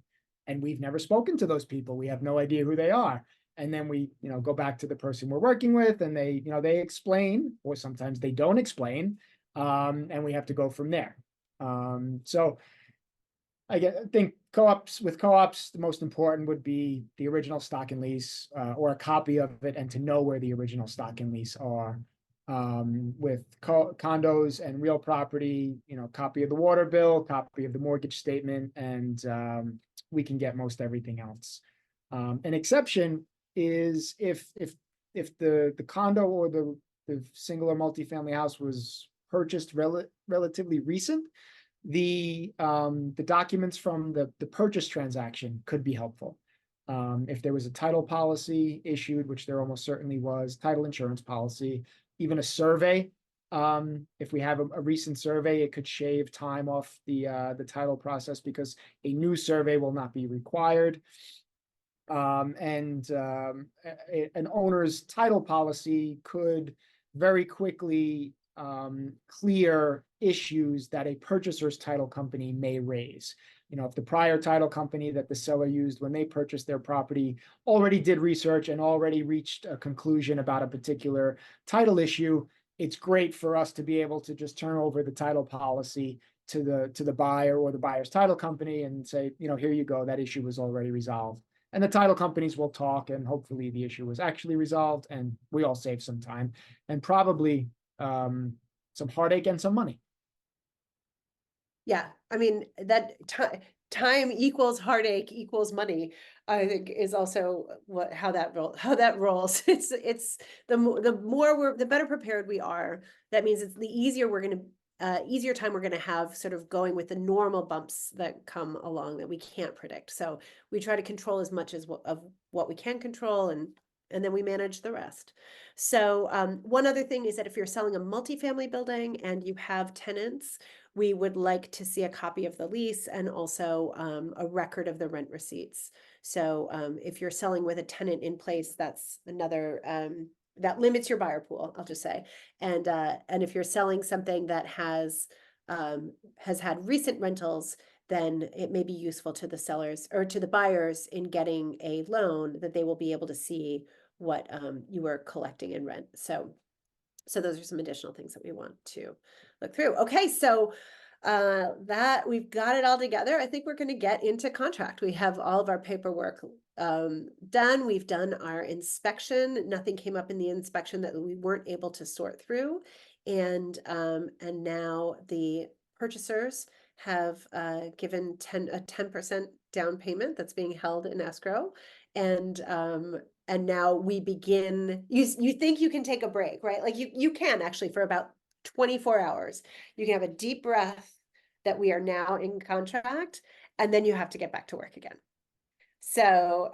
And we've never spoken to those people. We have no idea who they are. And then we, go back to the person we're working with, and they explain, or sometimes they don't explain, and we have to go from there. So I think with co-ops, the most important would be the original stock and lease, or a copy of it, and to know where the original stock and lease are. With condos and real property, copy of the water bill, copy of the mortgage statement, and we can get most everything else. An exception is if the condo or the single or multifamily house was purchased relatively recent, the documents from the purchase transaction could be helpful. If there was a title policy issued, which there almost certainly was, title insurance policy, even a survey. If we have a recent survey, it could shave time off the title process because a new survey will not be required. An owner's title policy could very quickly clear issues that a purchaser's title company may raise. You know, if the prior title company that the seller used when they purchased their property already did research and already reached a conclusion about a particular title issue, it's great for us to be able to just turn over the title policy to the buyer or the buyer's title company and say, you know, here you go, that issue was already resolved. And the title companies will talk, and hopefully the issue was actually resolved, and we all save some time and probably some heartache and some money. Yeah, I mean, that time equals heartache equals money, I think is also how that rolls. It's the more the better prepared we are. That means it's the easier easier time we're gonna have sort of going with the normal bumps that come along that we can't predict. So we try to control as much of what we can control, and then we manage the rest. So one other thing is that if you're selling a multifamily building and you have tenants, we would like to see a copy of the lease and also a record of the rent receipts. So if you're selling with a tenant in place, that's another that limits your buyer pool, I'll just say. And if you're selling something that has had recent rentals, then it may be useful to the sellers or to the buyers in getting a loan that they will be able to see what you were collecting in rent. So those are some additional things that we want to look through. Okay, so that we've got it all together. I think we're going to get into contract. We have all of our paperwork done. We've done our inspection. Nothing came up in the inspection that we weren't able to sort through. And now the purchasers have given a 10% down payment that's being held in escrow. And now we begin, you think you can take a break, right? Like you can actually for about 24 hours. You can have a deep breath that we are now in contract, and then you have to get back to work again. So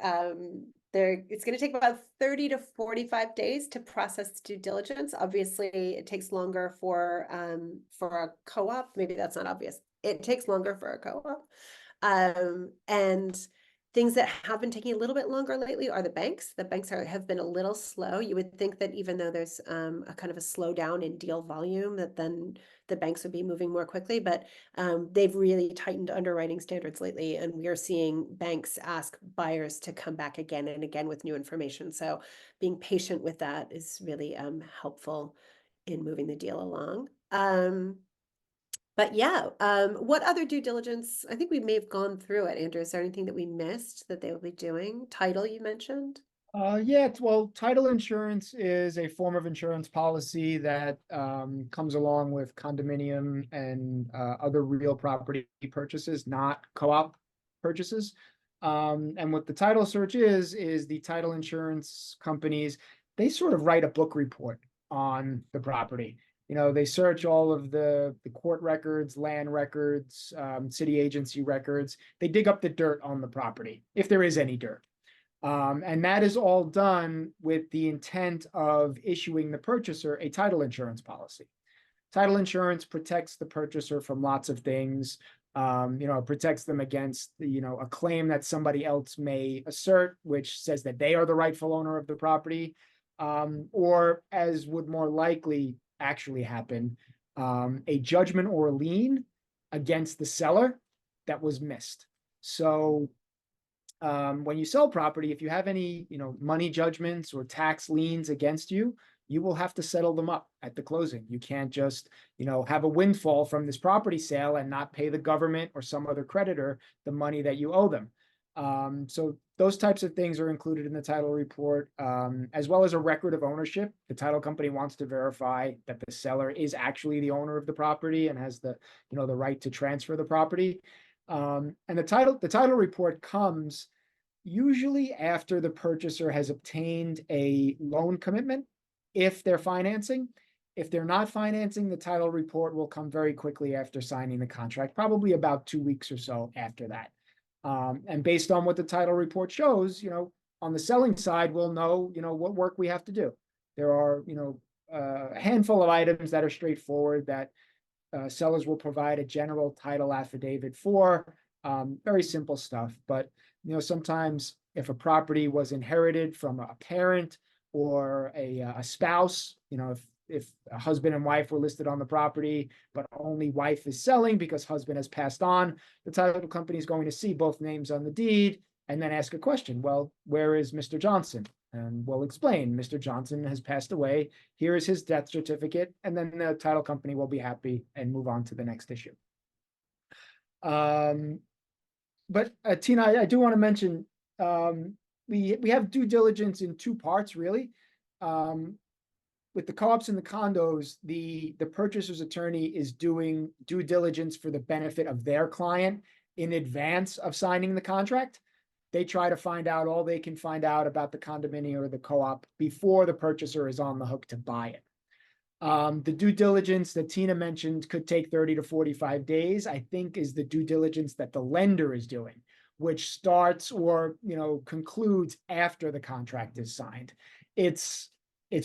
it's going to take about 30 to 45 days to process due diligence. Obviously, it takes longer for a co-op. Maybe that's not obvious. It takes longer for a co-op. And things that have been taking a little bit longer lately are the banks. The banks have been a little slow. You would think that even though there's a kind of a slowdown in deal volume, that then the banks would be moving more quickly. But they've really tightened underwriting standards lately, and we are seeing banks ask buyers to come back again and again with new information. So being patient with that is really helpful in moving the deal along. But yeah, what other due diligence? I think we may have gone through it. Andrew, is there anything that we missed that they will be doing? Title, you mentioned? Yeah, well, title insurance is a form of insurance policy that comes along with condominium and other real property purchases, not co-op purchases. And what the title search is the title insurance companies, they sort of write a book report on the property. You know, they search all of the court records, land records, city agency records. They dig up the dirt on the property, if there is any dirt. And that is all done with the intent of issuing the purchaser a title insurance policy. Title insurance protects the purchaser from lots of things. It protects them against, a claim that somebody else may assert, which says that they are the rightful owner of the property, or as would more likely actually happen, a judgment or a lien against the seller that was missed. So when you sell property, if you have any, money judgments or tax liens against you, you will have to settle them up at the closing. You can't just, have a windfall from this property sale and not pay the government or some other creditor the money that you owe them. So those types of things are included in the title report, as well as a record of ownership. The title company wants to verify that the seller is actually the owner of the property and has the right to transfer the property. And the title report comes usually after the purchaser has obtained a loan commitment, if they're financing. If they're not financing, the title report will come very quickly after signing the contract, probably about 2 weeks or so after that. And based on what the title report shows, on the selling side, we'll know, what work we have to do. There are, a handful of items that are straightforward that sellers will provide a general title affidavit for, very simple stuff. But, sometimes if a property was inherited from a parent or a spouse, if if a husband and wife were listed on the property, but only wife is selling because husband has passed on, the title company is going to see both names on the deed and then ask a question. Well, where is Mr. Johnson? And we'll explain, Mr. Johnson has passed away. Here is his death certificate. And then the title company will be happy and move on to the next issue. But Tina, I do want to mention, we have due diligence in two parts, really. With the co-ops and the condos, the purchaser's attorney is doing due diligence for the benefit of their client in advance of signing the contract. They try to find out all they can find out about the condominium or the co-op before the purchaser is on the hook to buy it. The due diligence that Tina mentioned could take 30 to 45 days, I think, is the due diligence that the lender is doing, which starts or, concludes after the contract is signed. It's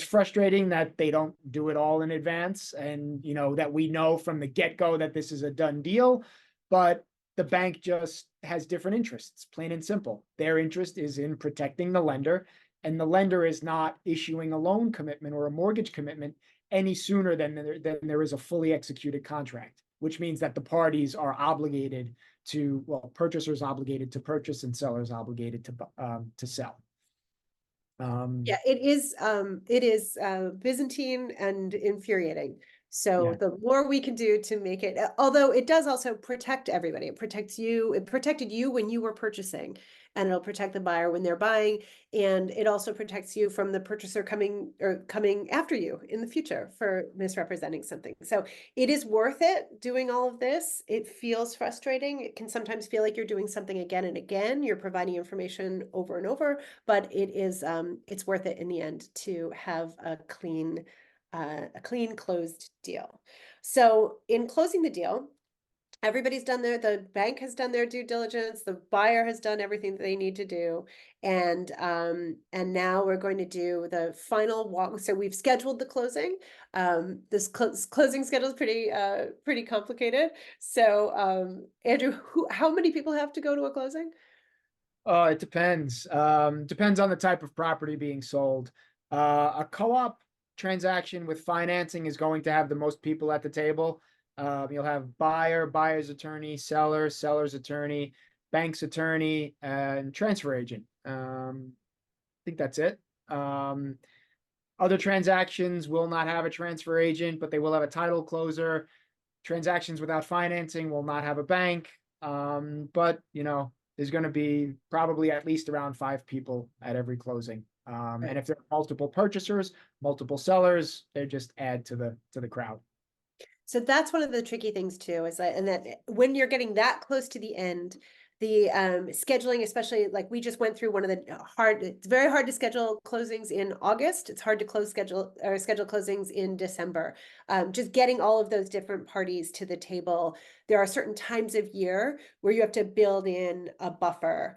frustrating that they don't do it all in advance and, that we know from the get-go that this is a done deal, but the bank just has different interests, plain and simple. Their interest is in protecting the lender, and the lender is not issuing a loan commitment or a mortgage commitment any sooner than there is a fully executed contract, which means that the parties are obligated to, purchasers obligated to purchase and sellers obligated to sell. Yeah, it is Byzantine and infuriating. So Yeah. the more we can do to make it, although it does also protect everybody, it protects you, it protected you when you were purchasing, and it'll protect the buyer when they're buying, and it also protects you from the purchaser coming after you in the future for misrepresenting something. So it is worth it doing all of this. It feels frustrating. It can sometimes feel like you're doing something again and again. You're providing information over and over, but it is it's worth it in the end to have a clean closed deal. So in closing the deal, everybody's done the bank has done their due diligence, the buyer has done everything that they need to do. And now we're going to do the final walk. So we've scheduled the closing. This closing schedule is pretty complicated. So Andrew, how many people have to go to a closing? It depends. Depends on the type of property being sold. A co-op transaction with financing is going to have the most people at the table. You'll have buyer's attorney, seller's attorney, bank's attorney, and transfer agent. I think that's it. Other transactions will not have a transfer agent, but they will have a title closer. Transactions without financing will not have a bank. But there's going to be probably at least around 5 people at every closing. And if there are multiple purchasers, multiple sellers, they just add to the crowd. So that's one of the tricky things too, is that when you're getting that close to the end, the scheduling, especially like we just went through one of the it's very hard to schedule closings in August. It's hard to schedule closings in December. Just getting all of those different parties to the table. There are certain times of year where you have to build in a buffer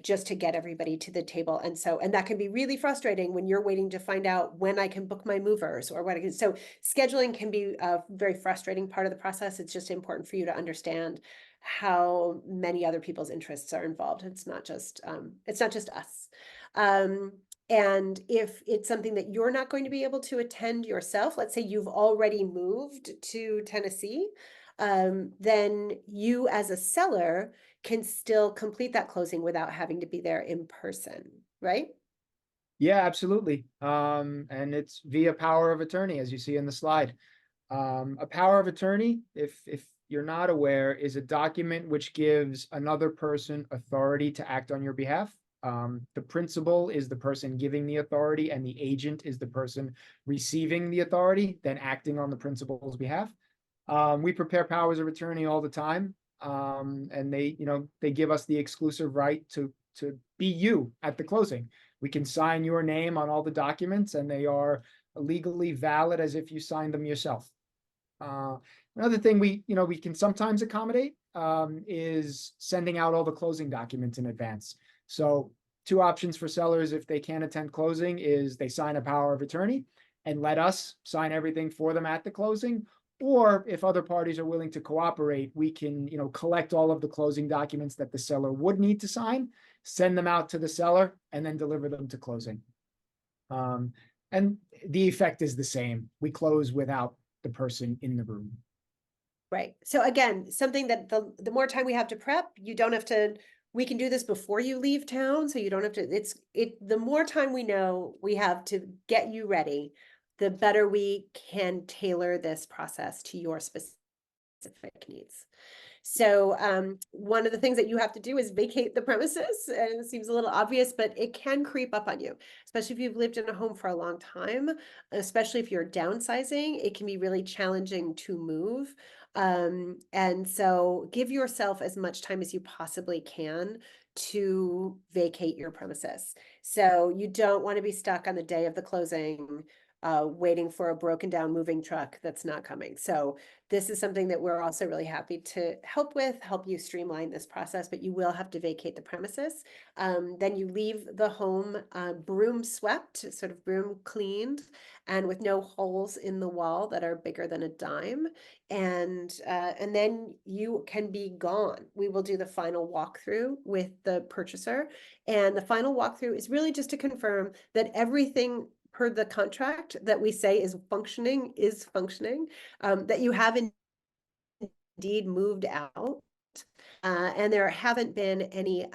just to get everybody to the table. And that can be really frustrating when you're waiting to find out when I can book my movers or what I can. So scheduling can be a very frustrating part of the process. It's just important for you to understand how many other people's interests are involved. It's not just us. And if it's something that you're not going to be able to attend yourself, let's say you've already moved to Tennessee, then you as a seller can still complete that closing without having to be there in person, right? Yeah, absolutely. And it's via power of attorney, as you see in the slide. A power of attorney, if you're not aware, is a document which gives another person authority to act on your behalf. The principal is the person giving the authority, and the agent is the person receiving the authority, then acting on the principal's behalf. We prepare powers of attorney all the time. And they give us the exclusive right to be you at the closing. We can sign your name on all the documents, and they are legally valid as if you signed them yourself. Another thing we can sometimes accommodate is sending out all the closing documents in advance. So 2 options for sellers if they can't attend closing is they sign a power of attorney and let us sign everything for them at the closing. Or if other parties are willing to cooperate, we can, collect all of the closing documents that the seller would need to sign, send them out to the seller, and then deliver them to closing. And the effect is the same. We close without the person in the room. Right. So again, something that the more time we have to prep, you don't have to, we can do this before you leave town, so you don't have to, the more time we know we have to get you ready, the better we can tailor this process to your specific needs. So one of the things that you have to do is vacate the premises, and it seems a little obvious, but it can creep up on you, especially if you've lived in a home for a long time, especially if you're downsizing, it can be really challenging to move. And so give yourself as much time as you possibly can to vacate your premises. So you don't want to be stuck on the day of the closing, waiting for a broken down moving truck that's not coming. So this is something that we're also really happy to help with, help you streamline this process, but you will have to vacate the premises. Then you leave the home broom swept, sort of broom cleaned, and with no holes in the wall that are bigger than a dime. And then you can be gone. We will do the final walkthrough with the purchaser. And the final walkthrough is really just to confirm that everything per the contract that we say is functioning, that you have indeed moved out. And there haven't been any,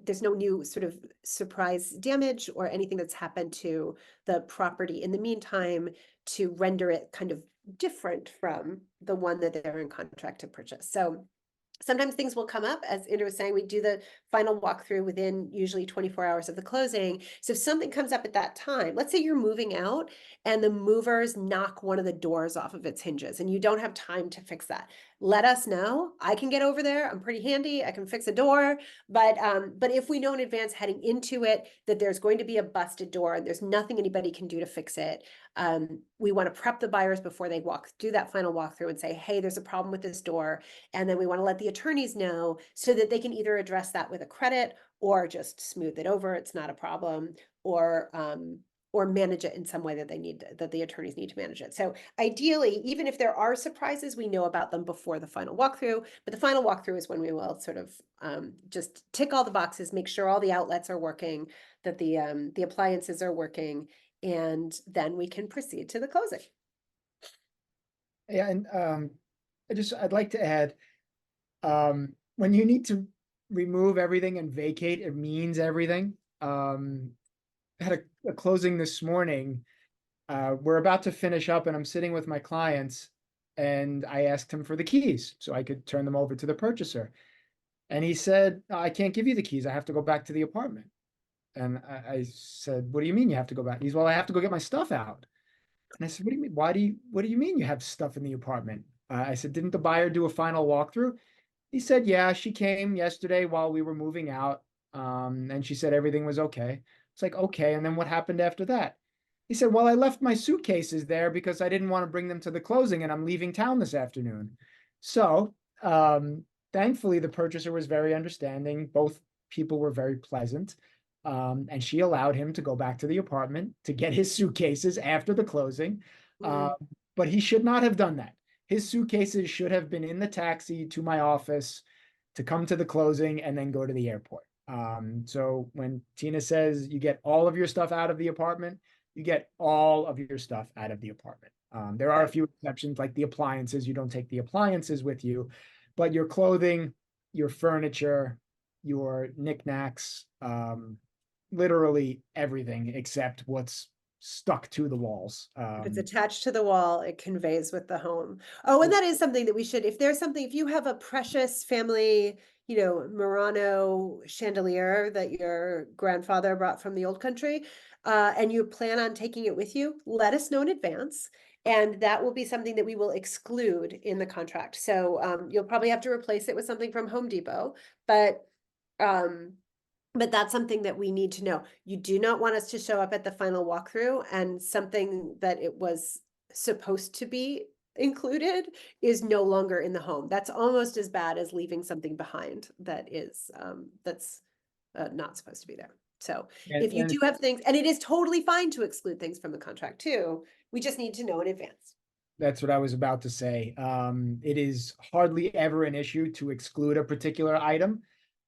there's no new sort of surprise damage or anything that's happened to the property in the meantime to render it kind of different from the one that they're in contract to purchase. So sometimes things will come up, as Andrew was saying, we do the final walkthrough within usually 24 hours of the closing. So if something comes up at that time, let's say you're moving out and the movers knock one of the doors off of its hinges and you don't have time to fix that, let us know. I can get over there. I'm pretty handy. I can fix a door. But if we know in advance heading into it that there's going to be a busted door and there's nothing anybody can do to fix it, we want to prep the buyers before they do that final walkthrough and say, hey, there's a problem with this door. And then we want to let the attorneys know so that they can either address that with a credit or just smooth it over. It's not a problem, or manage it in some way that the attorneys need to manage it. So ideally, even if there are surprises, we know about them before the final walkthrough, but the final walkthrough is when we will sort of just tick all the boxes, make sure all the outlets are working, that the appliances are working, and then we can proceed to the closing. Yeah, and I'd like to add, when you need to remove everything and vacate, it means everything. I had a closing this morning. We're about to finish up and I'm sitting with my clients and I asked him for the keys so I could turn them over to the purchaser. And he said, I can't give you the keys. I have to go back to the apartment. And I said, what do you mean you have to go back? He's, well, I have to go get my stuff out. And I said, what do you mean? What do you mean you have stuff in the apartment? I said, didn't the buyer do a final walkthrough? He said, yeah, she came yesterday while we were moving out. And she said everything was okay. It's like, okay. And then what happened after that? He said, well, I left my suitcases there because I didn't want to bring them to the closing and I'm leaving town this afternoon. So, thankfully the purchaser was very understanding. Both people were very pleasant. And she allowed him to go back to the apartment to get his suitcases after the closing. But he should not have done that. His suitcases should have been in the taxi to my office to come to the closing and then go to the airport. So when Tina says you get all of your stuff out of the apartment, you get all of your stuff out of the apartment. There are a few exceptions, like the appliances. You don't take the appliances with you, but your clothing, your furniture, your knickknacks, literally everything except what's stuck to the walls. If it's attached to the wall, it conveys with the home. Oh, and that is something that we should, if there's something, if you have a precious family, Murano chandelier that your grandfather brought from the old country, and you plan on taking it with you, let us know in advance. And that will be something that we will exclude in the contract. So you'll probably have to replace it with something from Home Depot, but that's something that we need to know. You do not want us to show up at the final walkthrough and something that it was supposed to be included is no longer in the home. That's almost as bad as leaving something behind that is that's not supposed to be there. So if you do have things, and it is totally fine to exclude things from the contract too, we just need to know in advance. That's what I was about to say. It is hardly ever an issue to exclude a particular item.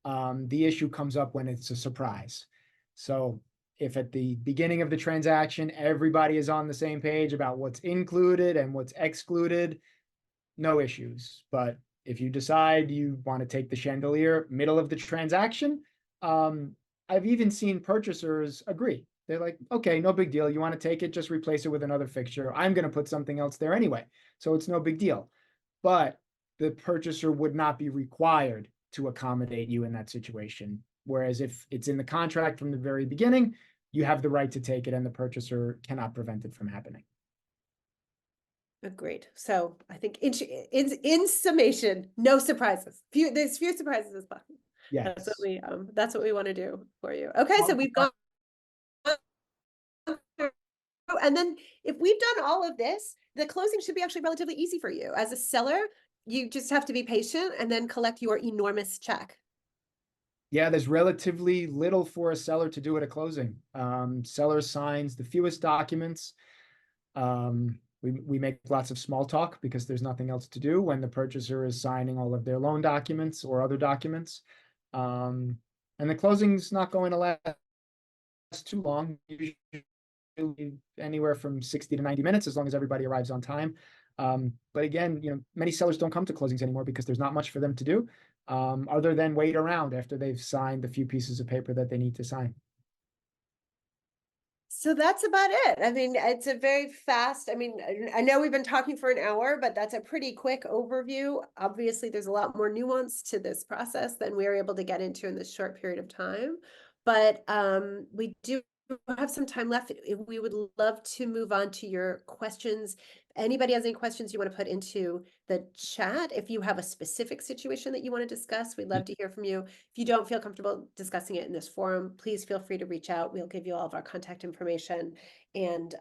The issue comes up when it's a surprise. So if at the beginning of the transaction, everybody is on the same page about what's included and what's excluded, no issues. But if you decide you want to take the chandelier middle of the transaction, I've even seen purchasers agree. They're like, okay, no big deal. You want to take it, just replace it with another fixture. I'm going to put something else there anyway. So it's no big deal. But the purchaser would not be required to accommodate you in that situation. Whereas if it's in the contract from the very beginning, you have the right to take it and the purchaser cannot prevent it from happening. Agreed. So I think in summation, no surprises. There's few surprises as possible. Yes. That's what we want to do for you. Okay, so we've gone through, and then if we've done all of this, the closing should be actually relatively easy for you. As a seller, you just have to be patient and then collect your enormous check. Yeah, there's relatively little for a seller to do at a closing. Seller signs the fewest documents. We make lots of small talk because there's nothing else to do when the purchaser is signing all of their loan documents or other documents. And the closing's not going to last too long, usually anywhere from 60 to 90 minutes, as long as everybody arrives on time. But again, many sellers don't come to closings anymore because there's not much for them to do, other than wait around after they've signed the few pieces of paper that they need to sign. So that's about it. I mean, it's a very fast, I know we've been talking for an hour, but that's a pretty quick overview. Obviously, there's a lot more nuance to this process than we were able to get into in this short period of time. But we do have some time left. We would love to move on to your questions. Anybody has any questions you want to put into the chat? If you have a specific situation that you want to discuss, we'd love to hear from you. If you don't feel comfortable discussing it in this forum, please feel free to reach out. We'll give you all of our contact information, and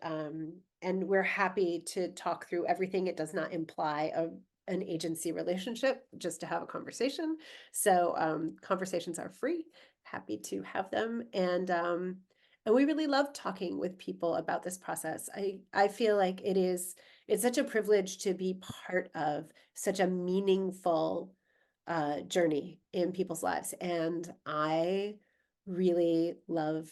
we're happy to talk through everything. It does not imply an agency relationship, just to have a conversation. So conversations are free. Happy to have them, and we really love talking with people about this process. I feel like it's such a privilege to be part of such a meaningful journey in people's lives. And I really love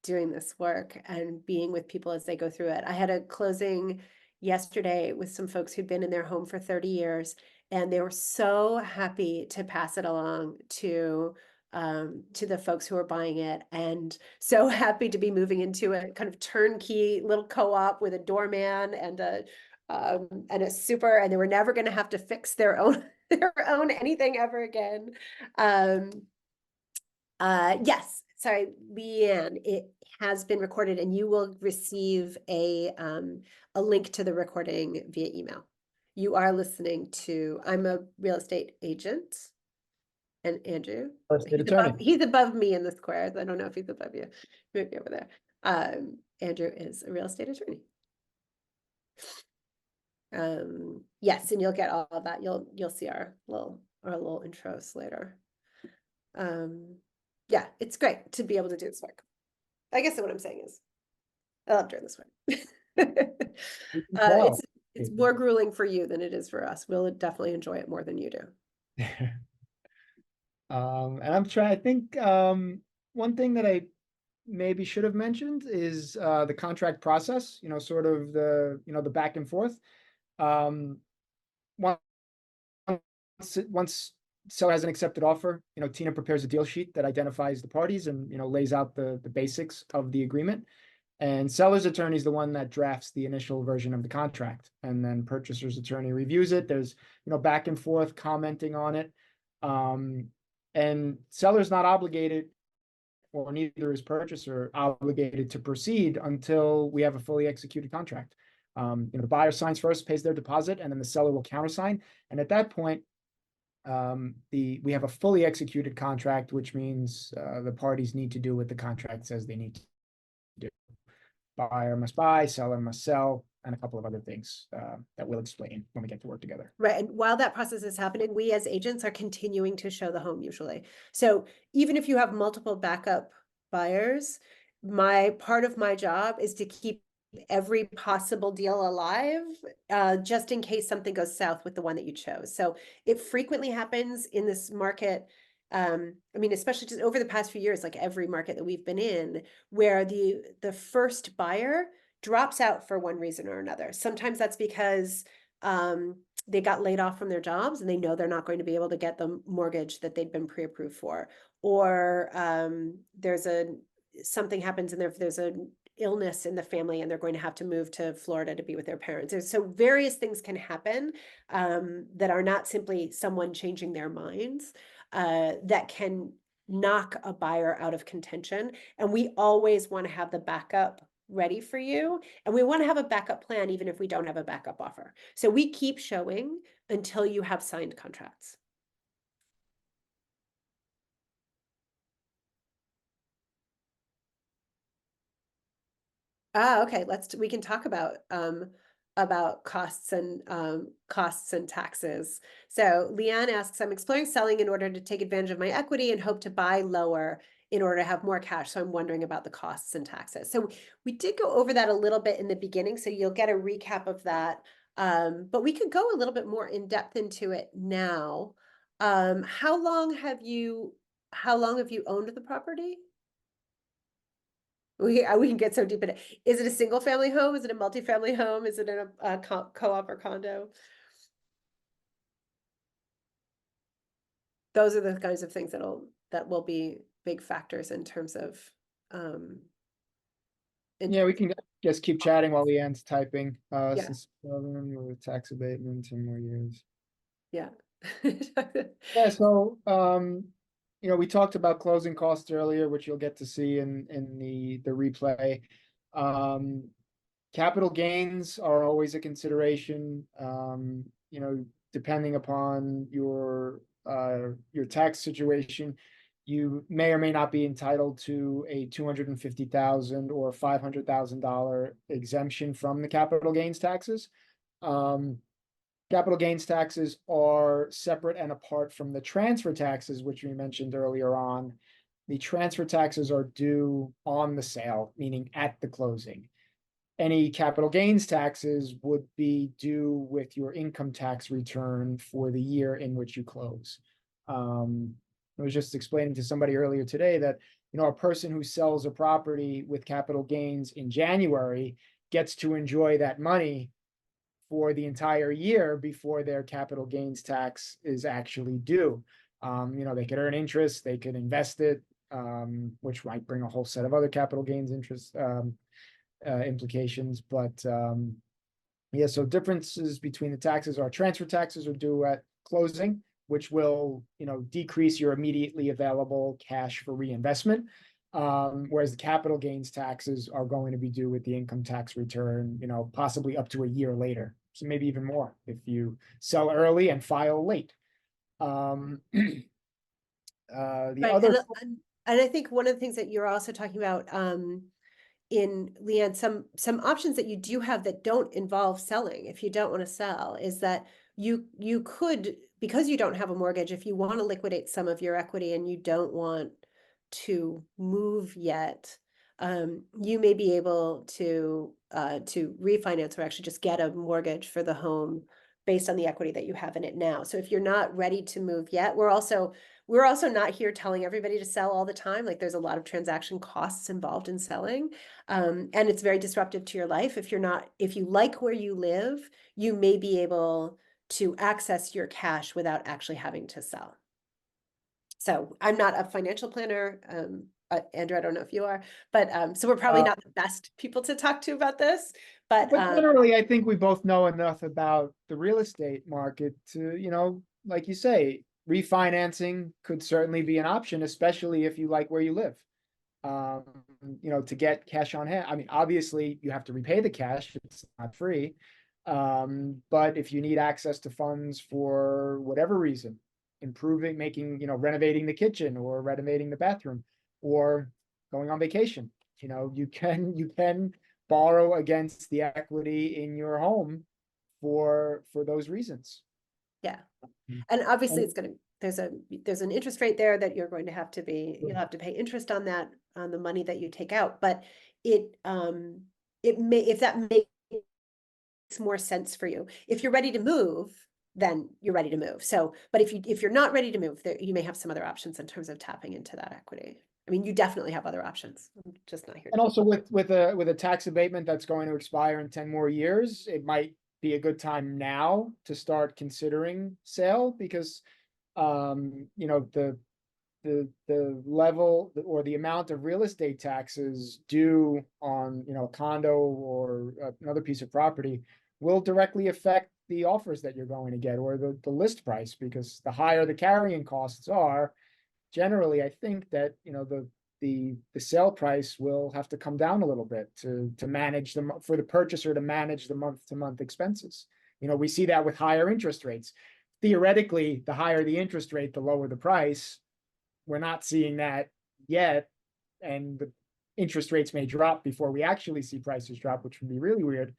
doing this work and being with people as they go through it. I had a closing yesterday with some folks who'd been in their home for 30 years, and they were so happy to pass it along to the folks who are buying it, and so happy to be moving into a kind of turnkey little co-op with a doorman and a super, and they were never going to have to fix their own anything ever again. Yes, sorry, Leanne, it has been recorded, and you will receive a link to the recording via email. You are listening to, I'm a real estate agent. And Andrew, he's above me in the squares. I don't know if he's above you. Maybe over there. Andrew is a real estate attorney. Yes, and you'll get all of that. You'll see our little intros later. Yeah, it's great to be able to do this work. I guess what I'm saying is, I love doing this work. It's more grueling for you than it is for us. We'll definitely enjoy it more than you do. And I'm trying, I think one thing that I maybe should have mentioned is the contract process, sort of the back and forth. Once seller has an accepted offer, Tina prepares a deal sheet that identifies the parties and, lays out the basics of the agreement. And seller's attorney is the one that drafts the initial version of the contract. And then purchaser's attorney reviews it. There's, back and forth commenting on it. And seller's not obligated, or neither is purchaser obligated to proceed until we have a fully executed contract. The buyer signs first, pays their deposit, and then the seller will countersign. And at that point, we have a fully executed contract, which means the parties need to do what the contract says they need to do. Buyer must buy, seller must sell, and a couple of other things that we'll explain when we get to work together. Right. And while that process is happening, we as agents are continuing to show the home usually. So even if you have multiple backup buyers, part of my job is to keep every possible deal alive, just in case something goes south with the one that you chose. So it frequently happens in this market. I mean, especially just over the past few years, like every market that we've been in, where the first buyer drops out for one reason or another. Sometimes that's because they got laid off from their jobs and they know they're not going to be able to get the mortgage that they'd been pre-approved for, or something happens and there's an illness in the family and they're going to have to move to Florida to be with their parents. So various things can happen that are not simply someone changing their minds, that can knock a buyer out of contention. And we always want to have the backup ready for you. And we want to have a backup plan, even if we don't have a backup offer. So we keep showing until you have signed contracts. Okay. We can talk about costs and taxes. So Leanne asks, I'm exploring selling in order to take advantage of my equity and hope to buy lower in order to have more cash. So I'm wondering about the costs and taxes. So we did go over that a little bit in the beginning, so you'll get a recap of that. But we could go a little bit more in depth into it now. How long have you owned the property? We can get so deep in it. Is it a single family home? Is it a multifamily home? Is it in a co-op or condo? Those are the kinds of things that will be big factors in terms of Yeah, we can just keep chatting while Leanne's typing, yeah, since with tax abatement, 10 more years. yeah. Yeah, so, we talked about closing costs earlier, which you'll get to see in the replay. Capital gains are always a consideration, depending upon your tax situation. You may or may not be entitled to a $250,000 or $500,000 exemption from the capital gains taxes. Capital gains taxes are separate and apart from the transfer taxes, which we mentioned earlier on. The transfer taxes are due on the sale, meaning at the closing. Any capital gains taxes would be due with your income tax return for the year in which you close. I was just explaining to somebody earlier today that, a person who sells a property with capital gains in January gets to enjoy that money for the entire year before their capital gains tax is actually due. They could earn interest, they could invest it, which might bring a whole set of other capital gains interest implications. But yeah, so differences between the taxes are transfer taxes are due at closing, which will, decrease your immediately available cash for reinvestment. Whereas the capital gains taxes are going to be due with the income tax return, possibly up to a year later. So maybe even more if you sell early and file late. The Right, other, and I think one of the things that you're also talking about, in Leanne, some options that you do have that don't involve selling, if you don't want to sell, is that you could, because you don't have a mortgage, if you want to liquidate some of your equity and you don't want to move yet, you may be able to refinance or actually just get a mortgage for the home based on the equity that you have in it now. So if you're not ready to move yet, we're also not here telling everybody to sell all the time. Like, there's a lot of transaction costs involved in selling. And it's very disruptive to your life. If you like where you live, you may be able to access your cash without actually having to sell. So I'm not a financial planner. Andrew, I don't know if you are, but so we're probably not the best people to talk to about this. But generally, I think we both know enough about the real estate market to, like you say, refinancing could certainly be an option, especially if you like where you live. To get cash on hand. I mean, obviously you have to repay the cash, it's not free. But if you need access to funds for whatever reason, renovating the kitchen or renovating the bathroom or going on vacation, you can borrow against the equity in your home for those reasons. yeah, and obviously there's an interest rate there that you'll have to pay interest on that, on the money that you take out, but if that makes more sense for you, if you're ready to move, then you're ready to move. So, but if you're not ready to move, there, you may have some other options in terms of tapping into that equity. I mean, you definitely have other options. I'm just not here. And also with a tax abatement that's going to expire in 10 more years, it might be a good time now to start considering sale because you know, the level or the amount of real estate taxes due on, you know, a condo or another piece of property will directly affect the offers that you're going to get or the list price, because the higher the carrying costs are, generally, I think that, you know, the sale price will have to come down a little bit to manage for the purchaser to manage the month-to-month expenses. You know, we see that with higher interest rates. Theoretically, the higher the interest rate, the lower the price. We're not seeing that yet, and the interest rates may drop before we actually see prices drop, which would be really weird.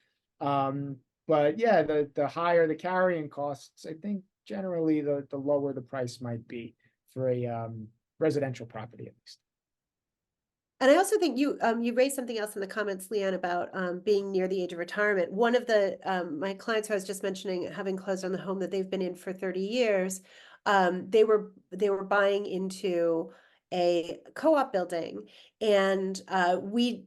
But yeah, the higher the carrying costs, I think generally the lower the price might be for a residential property at least. And I also think you raised something else in the comments, Leanne, about being near the age of retirement. One of the my clients who I was just mentioning, having closed on the home that they've been in for 30 years, they were buying into a co-op building, and we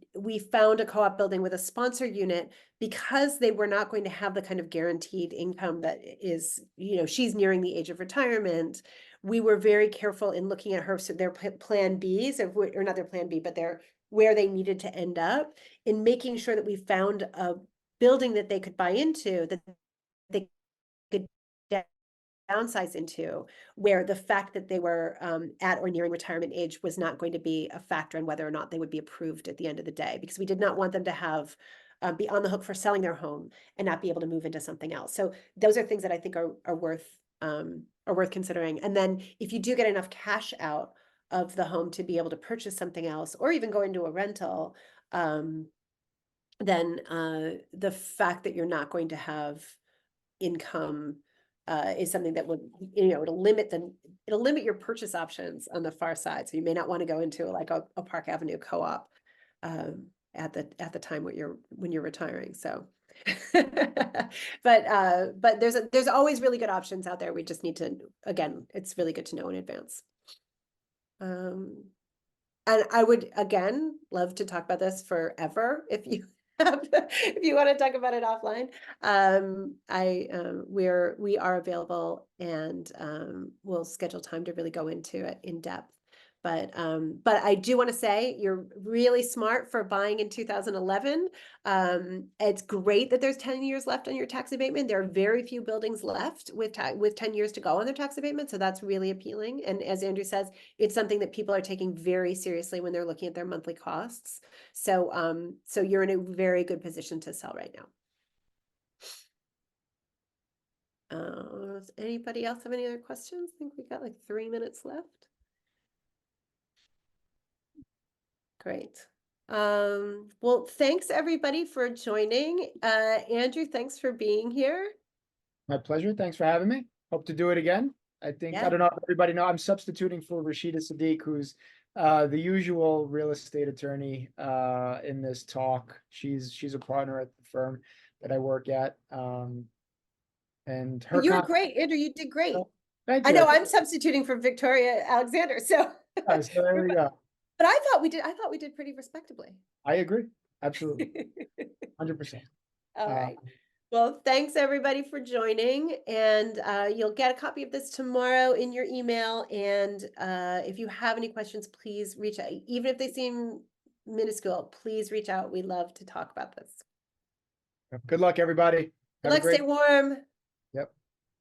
found a co-op building with a sponsor unit because they were not going to have the kind of guaranteed income that is, you know, she's nearing the age of retirement. We were very careful in looking at her, so their plan Bs, or not their plan B, but their where they needed to end up, in making sure that we found a building that they could buy into, that they could downsize into, where the fact that they were at or nearing retirement age was not going to be a factor in whether or not they would be approved at the end of the day, because we did not want them to have be on the hook for selling their home and not be able to move into something else. So those are things that I think are worth considering. And then if you do get enough cash out of the home to be able to purchase something else, or even go into a rental, then the fact that you're not going to have income is something that would, you know, it'll limit your purchase options on the far side. So you may not want to go into like a Park Avenue co-op at the time when you're retiring. So but there's always really good options out there. We just need to, again, it's really good to know in advance. And I would, again, love to talk about this forever if you if you want to talk about it offline. We are available, and we'll schedule time to really go into it in depth. But I do want to say you're really smart for buying in 2011. It's great that there's 10 years left on your tax abatement. There are very few buildings left with 10 years to go on their tax abatement. So that's really appealing. And as Andrew says, it's something that people are taking very seriously when they're looking at their monthly costs. So, so you're in a very good position to sell right now. Does anybody else have any other questions? I think we got like 3 minutes left. Great. Well, thanks everybody for joining. Andrew, thanks for being here. My pleasure. Thanks for having me. Hope to do it again. I think, Yeah. I don't know if everybody know, I'm substituting for Rashida Siddiqui, who's the usual real estate attorney in this talk. She's a partner at the firm that I work at. And her You're great, Andrew. You did great. Thank I you. know I'm substituting for Victoria Alexander, so. So there we go. But I thought we did pretty respectably. I agree. Absolutely. 100%. All right. Well, thanks everybody for joining, and you'll get a copy of this tomorrow in your email. And if you have any questions, please reach out. Even if they seem minuscule, please reach out. We love to talk about this. Good luck, everybody. Good luck, stay warm.